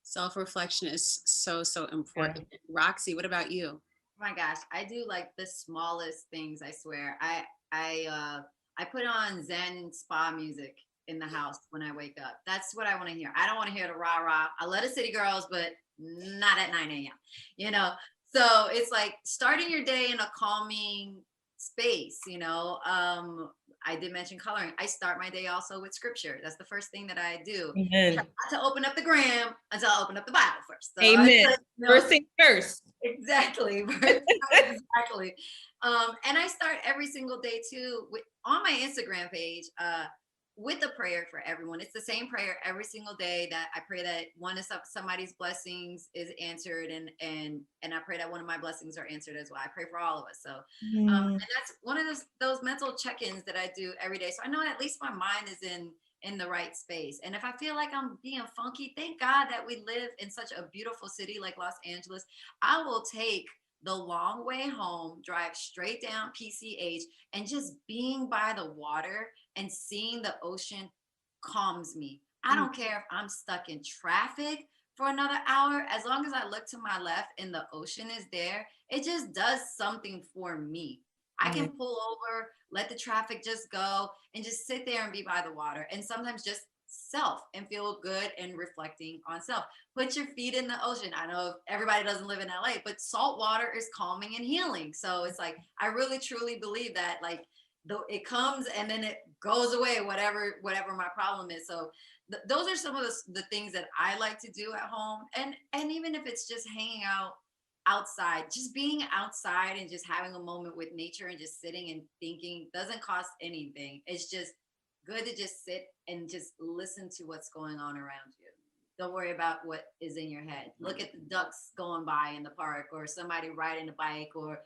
Self-reflection is so important. Yeah. Roxy, what about you? Oh my gosh, I do like the smallest things, I swear. I put on Zen spa music in the house when I wake up. That's what I want to hear. I don't want to hear the rah-rah. I love the city girls, but not at 9 a.m. You know? So it's like starting your day in a calming space, you know. I did mention coloring. I start my day also with scripture. That's the first thing that I do. Amen. Not to open up the gram until I open up the Bible first. So amen. First thing first. Exactly. Exactly. And I start every single day too on my Instagram page with a prayer for everyone. It's the same prayer every single day, that I pray that one of somebody's blessings is answered, and I pray that one of my blessings are answered as well. I pray for all of us. So and that's one of those mental check-ins that I do every day. So I know at least my mind is in in the right space. And if I feel like I'm being funky, thank God that we live in such a beautiful city like Los Angeles. I will take the long way home, drive straight down PCH, and just being by the water and seeing the ocean calms me. I don't care if I'm stuck in traffic for another hour. As long as I look to my left and the ocean is there, it just does something for me. I can pull over, let the traffic just go, and just sit there and be by the water. And sometimes just self and feel good and reflecting on self. Put your feet in the ocean. I know everybody doesn't live in LA, but salt water is calming and healing. So it's like, I really truly believe that, like, it comes and then it goes away, whatever my problem is. So those are some of the things that I like to do at home. And even if it's just hanging out outside, just being outside and just having a moment with nature and just sitting and thinking doesn't cost anything. It's just good to just sit and just listen to what's going on around you. Don't worry about what is in your head. Look at the ducks going by in the park, or somebody riding a bike, or,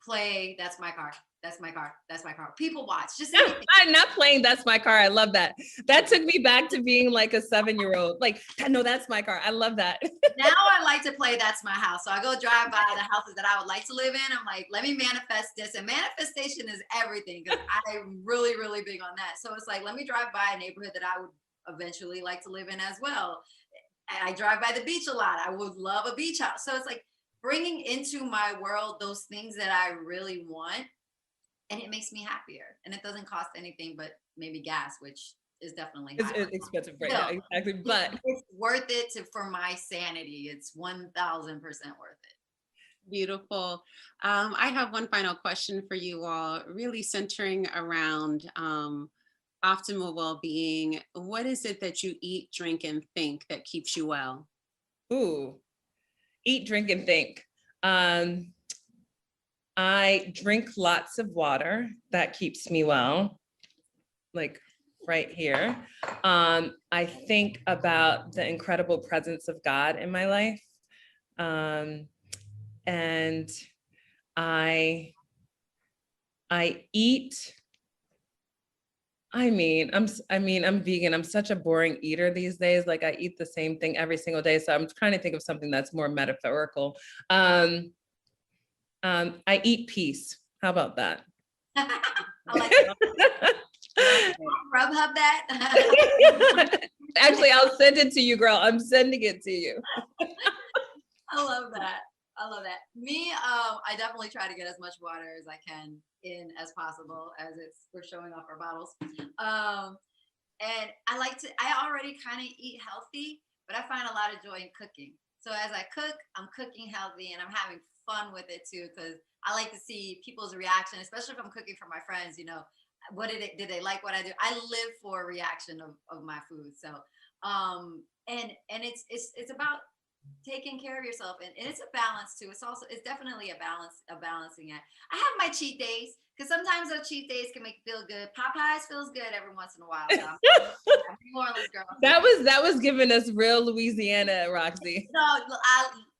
play That's My Car. That's my car. That's my car. People watch. Just I'm not playing That's My Car. I love that. That took me back to being like a 7-year-old. Like, no, that's my car. I love that. Now I like to play That's My House. So I go drive by the houses that I would like to live in. I'm like, let me manifest this. And manifestation is everything, because I'm really, really big on that. So it's like, let me drive by a neighborhood that I would eventually like to live in as well. And I drive by the beach a lot. I would love a beach house. So it's like bringing into my world those things that I really want. And it makes me happier, and it doesn't cost anything but maybe gas, which is definitely it's expensive right now. Exactly, but it's worth it for my sanity. It's 1,000% worth it. Beautiful. I have one final question for you all, really centering around optimal well-being. What is it that you eat, drink, and think that keeps you well? Ooh, eat, drink, and think. I drink lots of water. That keeps me well, like right here. I think about the incredible presence of God in my life. And I eat. I'm vegan. I'm such a boring eater these days. Like, I eat the same thing every single day. So I'm trying to think of something that's more metaphorical. I eat peace. How about that? I like that. Grubhub that. Actually, I'll send it to you, girl. I'm sending it to you. I love that. Me, I definitely try to get as much water as I can in as possible, as we're showing off our bottles. And I already kind of eat healthy, but I find a lot of joy in cooking. So as I cook, I'm cooking healthy and I'm having fun with it too, because I like to see people's reaction, especially if I'm cooking for my friends. Did they like what I do? I live for a reaction of my food. So and it's about taking care of yourself, and it's a balance too. It's definitely a balancing act. I have my cheat days, because sometimes those cheat days can make you feel good. Popeyes feels good every once in a while. So I'm New Orleans girl. That was giving us real Louisiana, Roxy. No,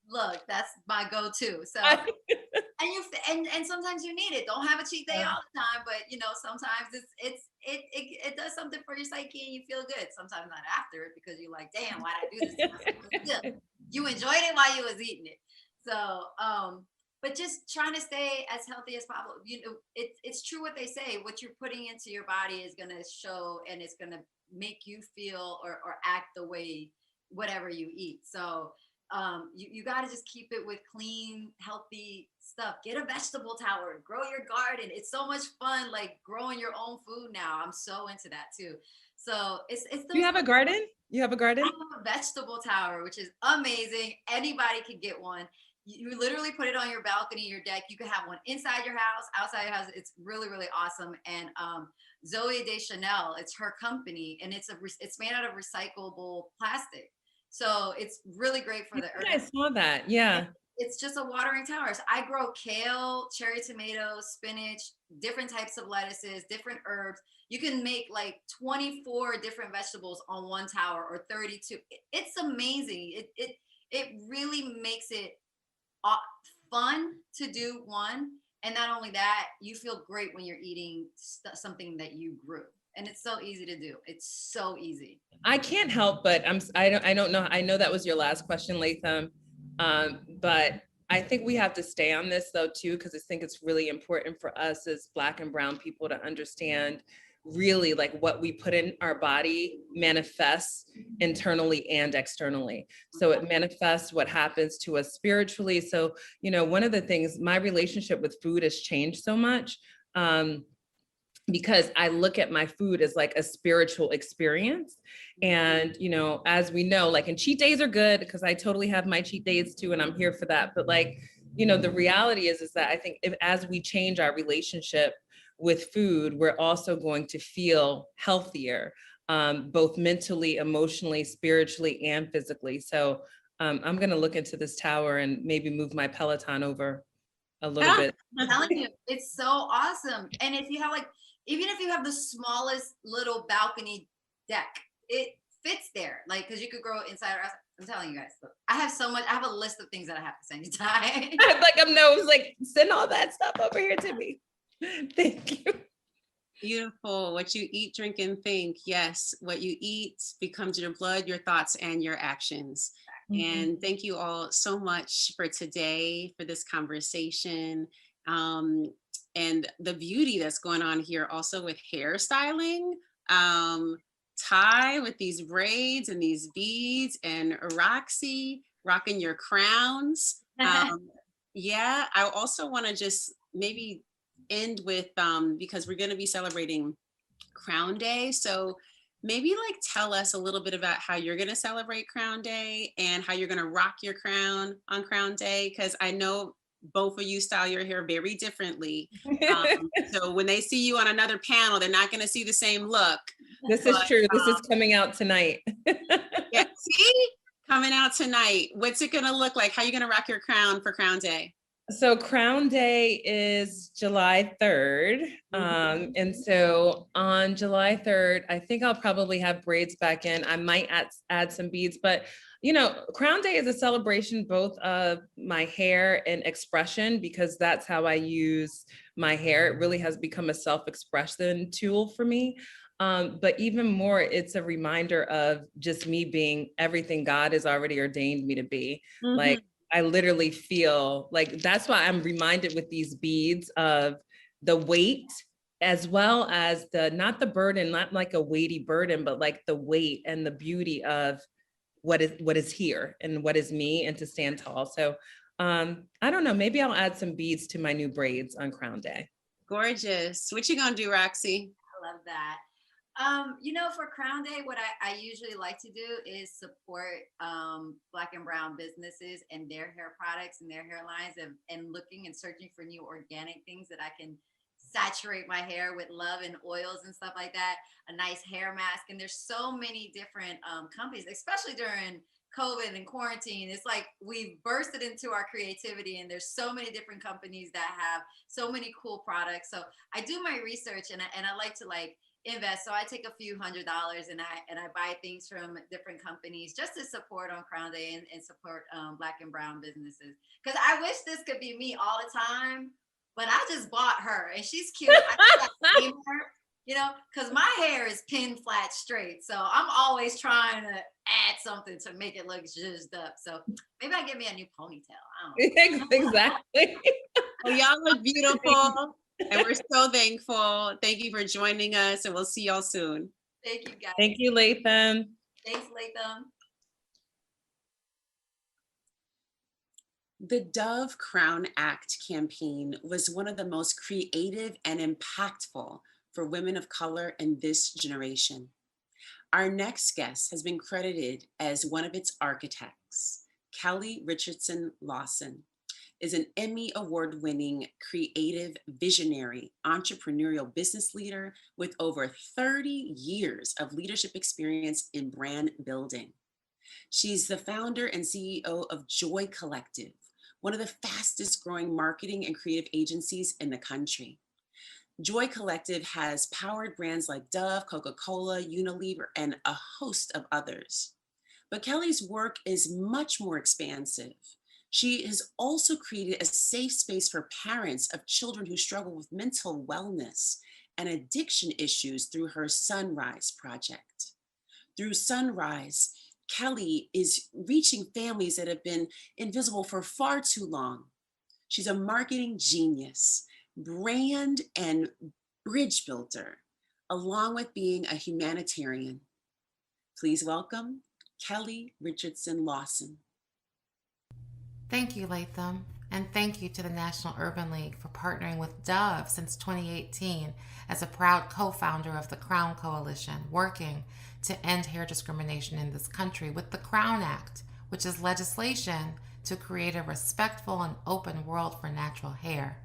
look, that's my go-to. So and sometimes you need it. Don't have a cheat day all the time, but sometimes it does something for your psyche and you feel good. Sometimes not after it, because you're like, damn, why'd I do this to myself? You enjoyed it while you was eating it. So but just trying to stay as healthy as possible. It's true what they say. What you're putting into your body is going to show, and it's going to make you feel or act the way whatever you eat. So you got to just keep it with clean, healthy stuff. Get a vegetable tower, grow your garden. It's so much fun, like growing your own food now. I'm so into that too. So it's you have a garden? You have a garden? I have a vegetable tower, which is amazing. Anybody can get one. You literally put it on your balcony, your deck. You can have one inside your house, outside your house. It's really, really awesome. And Zoe Deschanel, it's her company, and it's made out of recyclable plastic. So it's really great for the earth. I saw that. Yeah. It's just a watering tower. So I grow kale, cherry tomatoes, spinach, different types of lettuces, different herbs. You can make like 24 different vegetables on one tower, or 32. It's amazing. It really makes it fun to do one. And not only that, you feel great when you're eating something that you grew. And it's so easy to do. It's so easy. I can't help but I don't know. I know that was your last question, Latham. But I think we have to stay on this though too, because I think it's really important for us as Black and brown people to understand really like what we put in our body manifests internally and externally. So it manifests what happens to us spiritually. So, you know, one of the things, my relationship with food has changed so much. Because I look at my food as like a spiritual experience. And, you know, as we know, like, and cheat days are good because I totally have my cheat days too, and I'm here for that. But like, you know, the reality is that I think as we change our relationship with food, we're also going to feel healthier, both mentally, emotionally, spiritually, and physically. So I'm going to look into this tower and maybe move my Peloton over a little bit. I'm telling you, it's so awesome. And if you have like, even if you have the smallest little balcony deck, it fits there. Like, cause you could grow inside or outside. I'm telling you guys, look, I have so much, I have a list of things that I have to send you, Ty. Like, send all that stuff over here to me. Thank you. Beautiful. What you eat, drink, and think. Yes, what you eat becomes your blood, your thoughts, and your actions. And thank you all so much for today, for this conversation. And the beauty that's going on here also with hairstyling. Ty with these braids and these beads, and Roxy rocking your crowns. Yeah, I also want to just maybe end with, because we're going to be celebrating Crown Day. So maybe like tell us a little bit about how you're going to celebrate Crown Day and how you're going to rock your crown on Crown Day. Because I know both of you style your hair very differently. So when they see you on another panel, they're not going to see the same look. This is true. This is coming out tonight. Yeah, see? Coming out tonight. What's it going to look like? How are you going to rock your crown for Crown Day? So Crown Day is July 3rd. And so on July 3rd, I think I'll probably have braids back in. I might add some beads, but you know, Crown Day is a celebration both of my hair and expression, because that's how I use my hair. It really has become a self-expression tool for me. But even more, it's a reminder of just me being everything God has already ordained me to be. Like, I literally feel like that's why I'm reminded with these beads of the weight, as well as not the burden, not like a weighty burden, but like the weight and the beauty of what is here and what is me, and to stand tall. So I don't know, maybe I'll add some beads to my new braids on Crown Day. Gorgeous. What you gonna do, Roxy? I love that. You know, for Crown Day, what I usually like to do is support Black and brown businesses and their hair products and their hairlines, and looking and searching for new organic things that I can saturate my hair with love and oils and stuff like that. A nice hair mask. And there's so many different companies, especially during COVID and quarantine. It's like we've bursted into our creativity, and there's so many different companies that have so many cool products. So I do my research, and I like to like invest. So I take a few $100s and I buy things from different companies just to support on Crown Day and support Black and brown businesses. Because I wish this could be me all the time, but I just bought her and she's cute. I name her, you know, because my hair is pin flat straight. So I'm always trying to add something to make it look zhuzhed up. So maybe I get me a new ponytail. I don't know. Exactly. Well, y'all look beautiful. And we're so thankful. Thank you for joining us, and we'll see y'all soon. Thank you, guys. Thank you, Latham. Thanks, Latham. The Dove Crown Act campaign was one of the most creative and impactful for women of color in this generation. Our next guest has been credited as one of its architects. Kelly Richardson Lawson is an Emmy award-winning, creative, visionary, entrepreneurial business leader with over 30 years of leadership experience in brand building. She's the founder and CEO of Joy Collective, one of the fastest growing marketing and creative agencies in the country. Joy Collective has powered brands like Dove, Coca-Cola, Unilever, and a host of others. But Kelly's work is much more expansive. She has also created a safe space for parents of children who struggle with mental wellness and addiction issues through her Sunrise project. Through Sunrise, Kelly is reaching families that have been invisible for far too long. She's a marketing genius, brand and bridge builder, along with being a humanitarian. Please welcome Kelly Richardson Lawson. Thank you, Latham, and thank you to the National Urban League for partnering with Dove since 2018 as a proud co-founder of the Crown Coalition, working to end hair discrimination in this country with the Crown Act, which is legislation to create a respectful and open world for natural hair.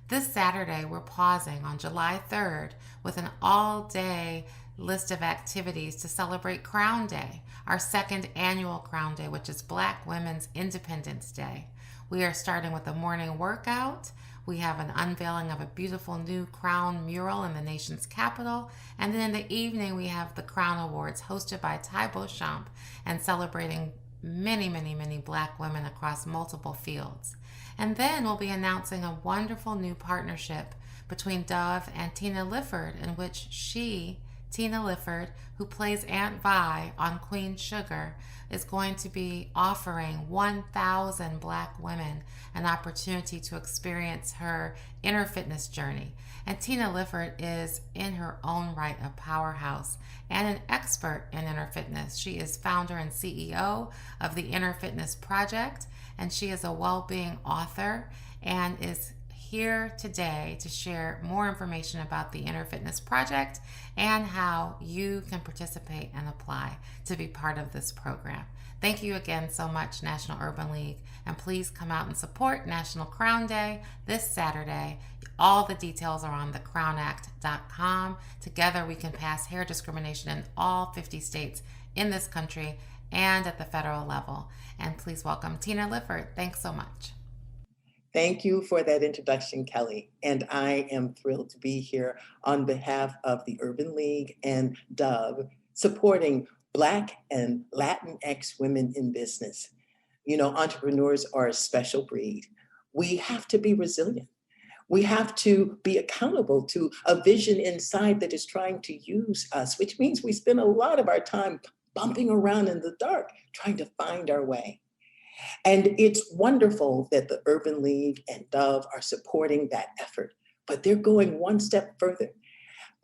This Saturday, we're pausing on July 3rd with an all-day list of activities to celebrate Crown Day, our second annual Crown Day, which is Black Women's Independence Day. We are starting with a morning workout. We have an unveiling of a beautiful new crown mural in the nation's capital. And then in the evening, we have the Crown Awards hosted by Ty Beauchamp and celebrating many, many, many Black women across multiple fields. And then we'll be announcing a wonderful new partnership between Dove and Tina Lifford, in which Tina Lifford, who plays Aunt Vi on Queen Sugar, is going to be offering 1,000 Black women an opportunity to experience her inner fitness journey. And Tina Lifford is in her own right a powerhouse and an expert in inner fitness. She is founder and CEO of the Inner Fitness Project, and she is a well-being author and is here today to share more information about the Inner Fitness Project and how you can participate and apply to be part of this program. Thank you again so much, National Urban League, and please come out and support National Crown Day this Saturday. All the details are on thecrownact.com. Together we can pass hair discrimination in all 50 states in this country and at the federal level. And please welcome Tina Lifford. Thanks so much. Thank you for that introduction, Kelly. And I am thrilled to be here on behalf of the Urban League and Dove, supporting Black and Latinx women in business. You know, entrepreneurs are a special breed. We have to be resilient. We have to be accountable to a vision inside that is trying to use us, which means we spend a lot of our time bumping around in the dark, trying to find our way. And it's wonderful that the Urban League and Dove are supporting that effort, but they're going one step further.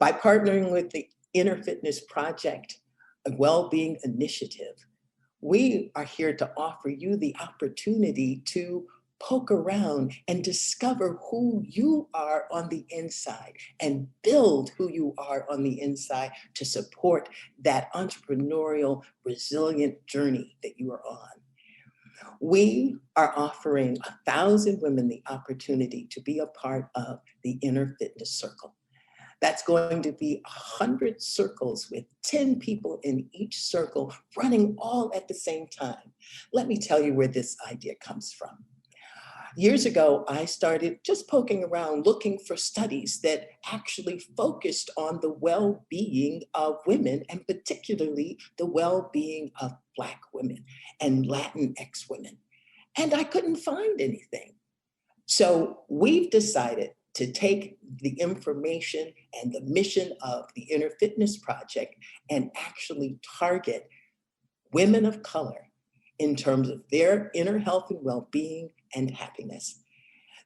By partnering with the Inner Fitness Project, a well-being initiative, we are here to offer you the opportunity to poke around and discover who you are on the inside and build who you are on the inside to support that entrepreneurial, resilient journey that you are on. We are offering 1,000 women the opportunity to be a part of the Inner Fitness Circle. That's going to be 100 circles with 10 people in each circle running all at the same time. Let me tell you where this idea comes from. Years ago, I started just poking around looking for studies that actually focused on the well-being of women, and particularly the well-being of Black women and Latinx women. And I couldn't find anything. So we've decided to take the information and the mission of the Inner Fitness Project and actually target women of color in terms of their inner health and well-being and happiness.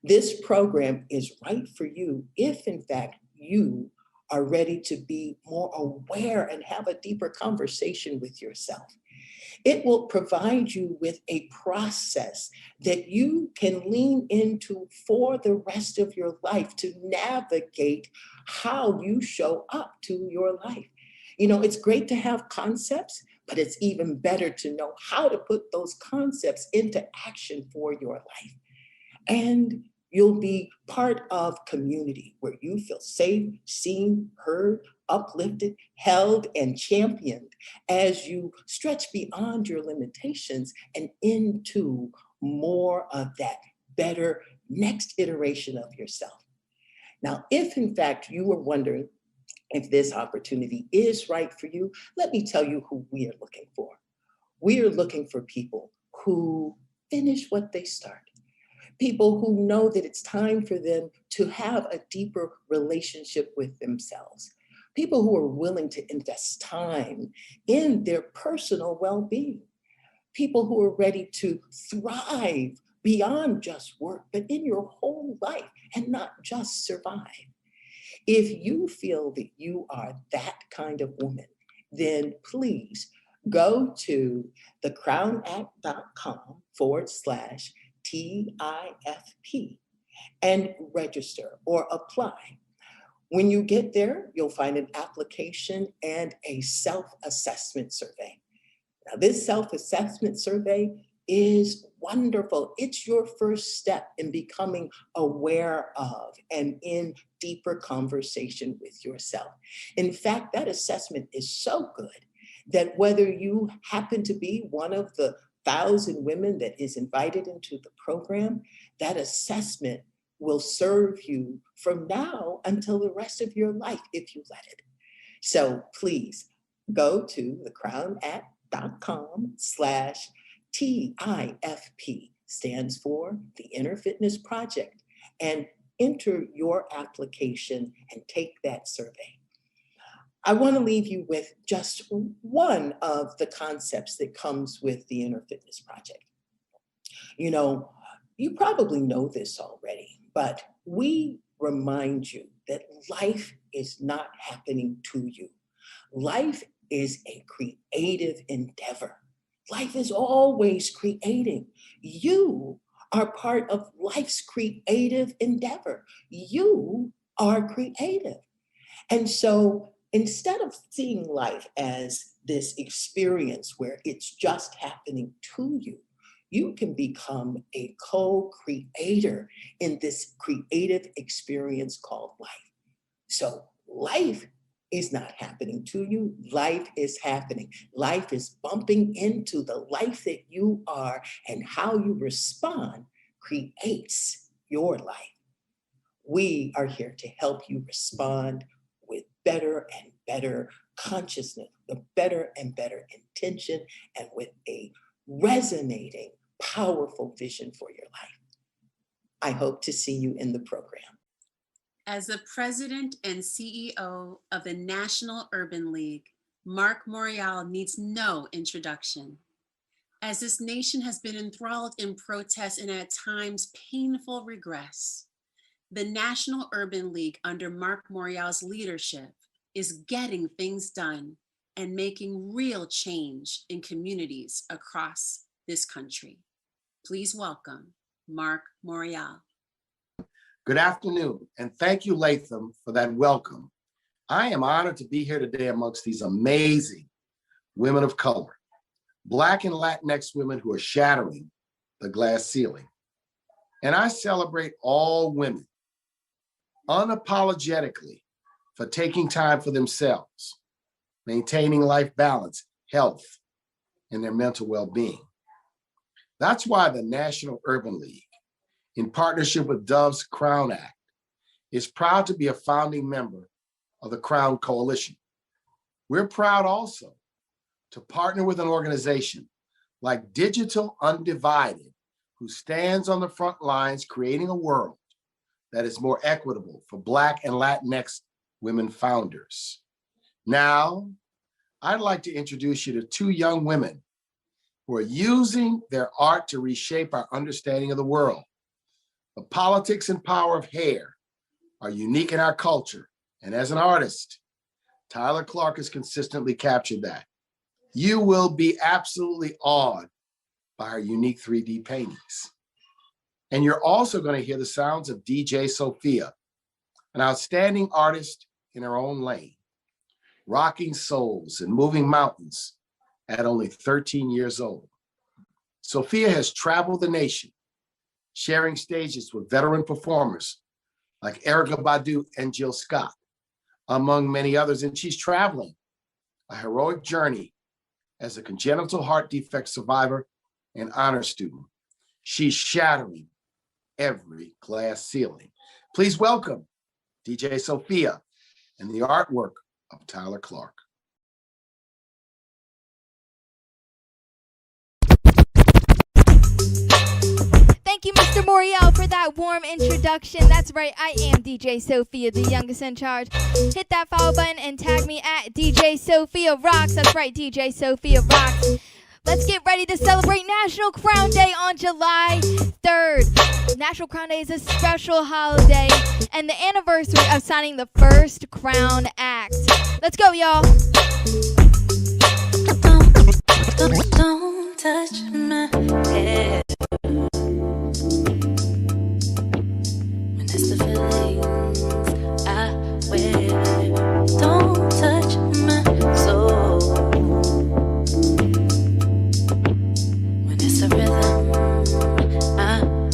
This program is right for you if, in fact, you are ready to be more aware and have a deeper conversation with yourself. It will provide you with a process that you can lean into for the rest of your life to navigate how you show up to your life. You know, it's great to have concepts, but it's even better to know how to put those concepts into action for your life. And you'll be part of community where you feel safe, seen, heard, uplifted, held, and championed as you stretch beyond your limitations and into more of that better next iteration of yourself. Now, if in fact you were wondering if this opportunity is right for you, let me tell you who we are looking for. We are looking for people who finish what they start, people who know that it's time for them to have a deeper relationship with themselves, people who are willing to invest time in their personal well-being, people who are ready to thrive beyond just work, but in your whole life and not just survive. If you feel that you are that kind of woman, then please go to thecrownact.com/TIFP and register or apply. When you get there, you'll find an application and a self-assessment survey. Now, this self-assessment survey is wonderful. It's your first step in becoming aware of and in deeper conversation with yourself. In fact, that assessment is so good that whether you happen to be one of the 1,000 women that is invited into the program, that assessment will serve you from now until the rest of your life if you let it. So please go to thecrownact.com/TIFP, stands for the Inner Fitness Project, and enter your application and take that survey. I want to leave you with just one of the concepts that comes with the Inner Fitness Project. You know, you probably know this already, but we remind you that life is not happening to you. Life is a creative endeavor. Life is always creating. You are part of life's creative endeavor. You are creative. And so instead of seeing life as this experience where it's just happening to you, you can become a co-creator in this creative experience called life. So life is not happening to you. Life is happening. Life is bumping into the life that you are, and how you respond creates your life. We are here to help you respond with better and better consciousness, with better and better intention, and with a resonating, powerful vision for your life. I hope to see you in the program. As the president and CEO of the National Urban League, Mark Morial needs no introduction. As this nation has been enthralled in protest and at times painful regress, the National Urban League under Mark Morial's leadership is getting things done and making real change in communities across this country. Please welcome Mark Morial. Good afternoon, and thank you, Latham, for that welcome. I am honored to be here today amongst these amazing women of color, Black and Latinx women who are shattering the glass ceiling. And I celebrate all women unapologetically for taking time for themselves, maintaining life balance, health, and their mental well-being. That's why the National Urban League, in partnership with Dove's Crown Act, is proud to be a founding member of the Crown Coalition. We're proud also to partner with an organization like Digital Undivided, who stands on the front lines creating a world that is more equitable for Black and Latinx women founders. Now, I'd like to introduce you to two young women who are using their art to reshape our understanding of the world. The politics and power of hair are unique in our culture, and as an artist, Tyler Clark has consistently captured that. You will be absolutely awed by her unique 3D paintings. And you're also going to hear the sounds of DJ Sophia, an outstanding artist in her own lane, rocking souls and moving mountains at only 13 years old. Sophia has traveled the nation, sharing stages with veteran performers like Erykah Badu and Jill Scott, among many others, and she's traveling a heroic journey as a congenital heart defect survivor and honor student. She's shattering every glass ceiling. Please welcome DJ Sophia and the artwork of Tyler Clark. Thank you, Mr. Moriel, for that warm introduction. That's right, I am DJ Sophia, the youngest in charge. Hit that follow button and tag me at DJ Sophia Rocks. That's right, DJ Sophia Rocks. Let's get ready to celebrate National Crown Day on July 3rd. National Crown Day is a special holiday and the anniversary of signing the first Crown Act. Let's go, y'all. Don't touch my head. When it's the feelings I wear. Don't touch my soul. When it's the rhythm I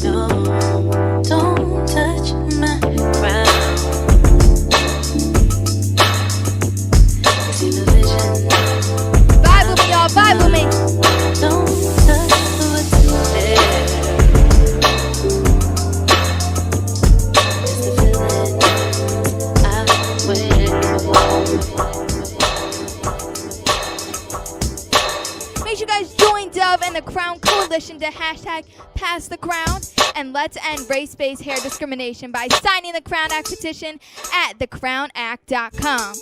know. Don't touch my crown. You see the vision. Vibe with me, y'all. Vibe with me. Don't touch what's there. It's the feeling I wear. Make sure you guys join Dove and the Crown Coalition to hashtag Pass the Crown and let's end race-based hair discrimination by signing the Crown Act petition at thecrownact.com.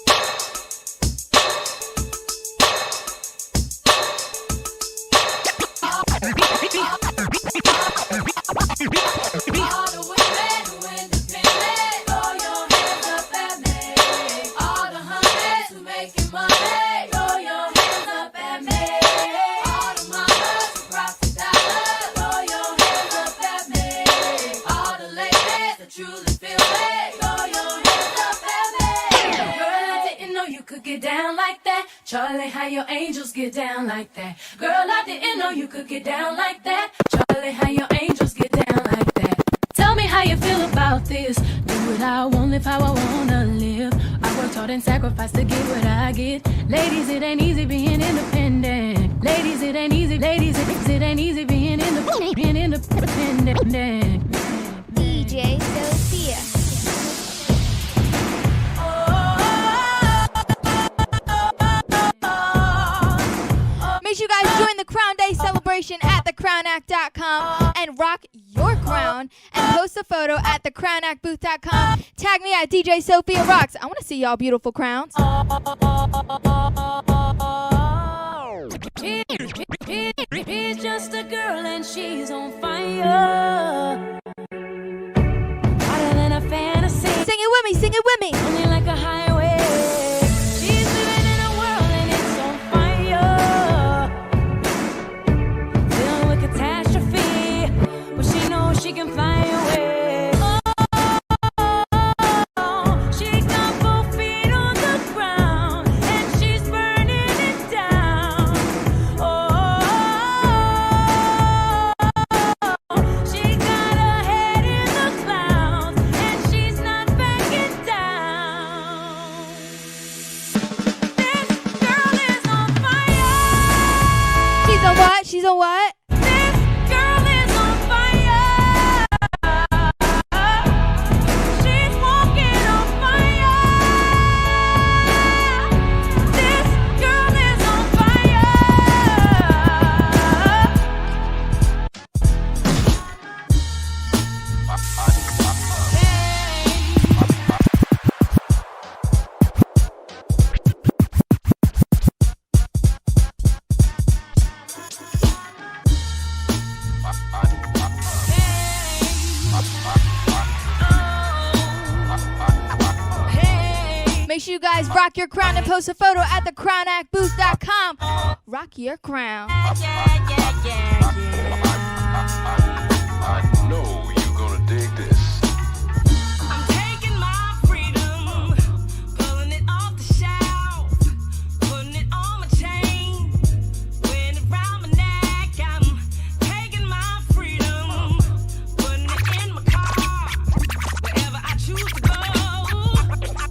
Get down like that. Charlie, how your angels get down like that. Girl, I didn't know you could get down like that. Charlie, how your angels get down like that. Tell me how you feel about this. Do what I want, live how I wanna live. I worked hard and sacrificed to get what I get. Ladies, it ain't easy being independent. Ladies, it ain't easy. Ladies, it ain't easy being independent. DJ Sophia. Make sure you guys join the Crown Day celebration at thecrownact.com and rock your crown and post a photo at thecrownactbooth.com. Tag me at DJ Sophia Rocks. I want to see y'all beautiful crowns. She's just a girl and she's on fire. Hotter than a fantasy. Sing it with me, sing it with me. Only like a highway. She's living in a world and it's on fire. Filled with catastrophe, but she knows she can fly away. She got both feet on the ground and she's burning it down. She got her head in the clouds and she's not backing down. This girl is on fire. She's on what? She's on what? This girl is on fire. She's walking on fire. This girl is on fire. Make sure you guys rock your crown and post a photo at thecrownactbooth.com. Rock your crown. Yeah. I know you're gonna dig this. I'm taking my freedom, pulling it off the shelf, putting it on my chain, wearing it around my neck. I'm taking my freedom, putting it in my car, wherever I choose to go.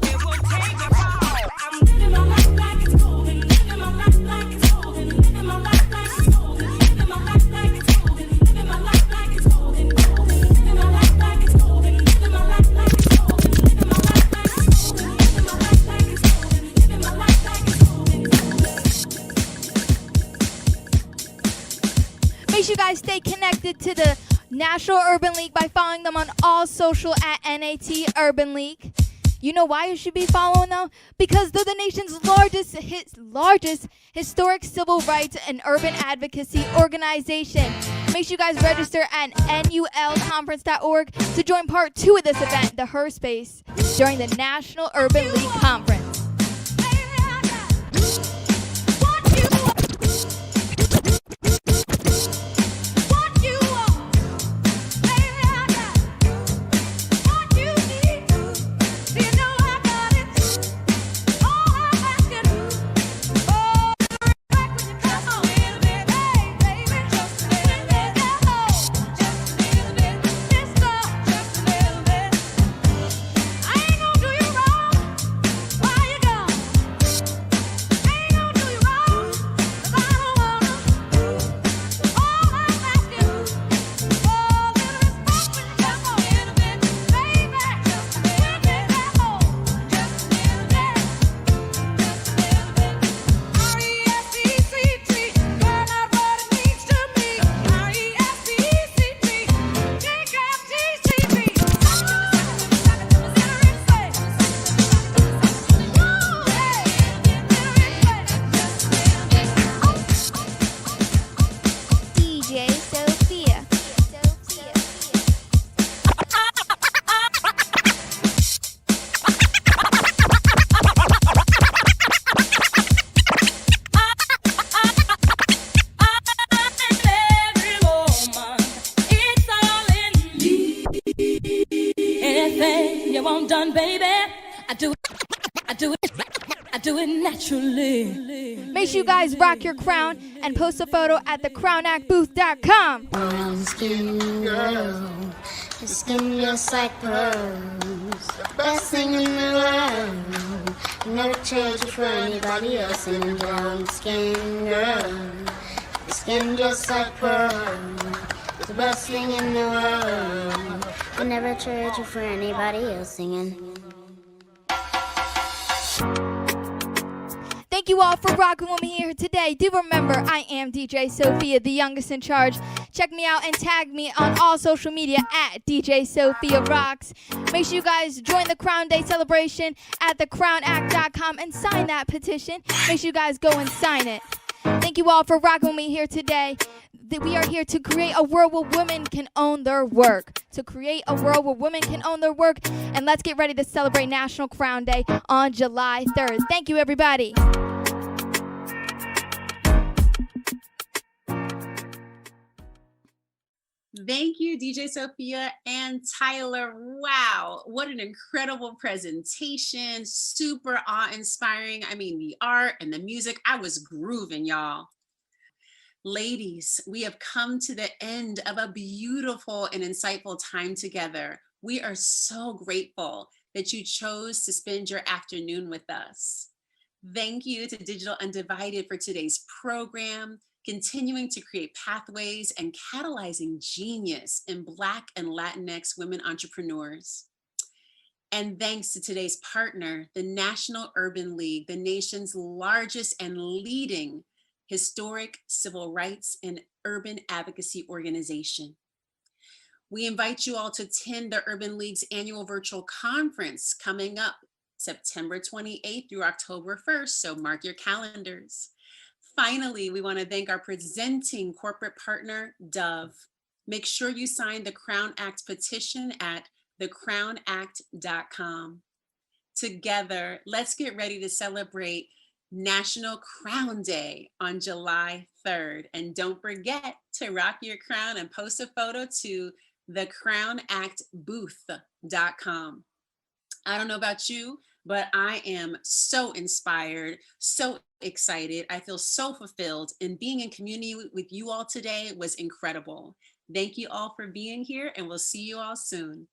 It will take me far. I'm living my life like it's golden, living my life like it's golden, living my life like it's golden, living my life like it's golden, living my life like it's golden, living my life like it's golden, living my life like it's golden, living my life like it's golden, living my life like it's golden, living my life like it's golden. Make sure you guys stay connected to the National Urban League by following them on all social at NAT Urban League. You know why you should be following them? Because they're the nation's largest historic civil rights and urban advocacy organization. Make sure you guys register at nulconference.org to join part 2 of this event, the HER Space, during the National Urban League Conference. Anything you want done, baby, I do it naturally. Make sure you guys rock your crown and post a photo at thecrownactbooth.com. Brown skin girl, your skin just like pearls, best thing in the world. Never trade you for anybody else. And a brown skin girl, your skin just like pearls, the best thing in the world. I never trade you for anybody else. Singing. Thank you all for rocking with me here today. Do remember, I am DJ Sophia, the youngest in charge. Check me out and tag me on all social media at DJ Sophia Rocks. Make sure you guys join the Crown Day celebration at thecrownact.com and sign that petition. Make sure you guys go and sign it. Thank you all for rocking with me here today. We are here to create a world where women can own their work. To create a world where women can own their work. And let's get ready to celebrate National Crown Day on July 3rd. Thank you, everybody. Thank you, DJ Sophia and Tyler. Wow, what an incredible presentation. Super awe-inspiring. I mean, the art and the music, I was grooving, y'all. Ladies, we have come to the end of a beautiful and insightful time together. We are so grateful that you chose to spend your afternoon with us. Thank you to Digital Undivided for today's program, continuing to create pathways and catalyzing genius in Black and Latinx women entrepreneurs. And thanks to today's partner, the National Urban League, the nation's largest and leading historic civil rights and urban advocacy organization. We invite you all to attend the Urban League's annual virtual conference coming up September 28th through October 1st, so mark your calendars. Finally, we want to thank our presenting corporate partner, Dove. Make sure you sign the Crown Act petition at thecrownact.com. Together, let's get ready to celebrate National Crown Day on July 3rd. And don't forget to rock your crown and post a photo to thecrownactbooth.com. I don't know about you, but I am so inspired, so excited. I feel so fulfilled, and being in community with you all today was incredible. Thank you all for being here, and we'll see you all soon.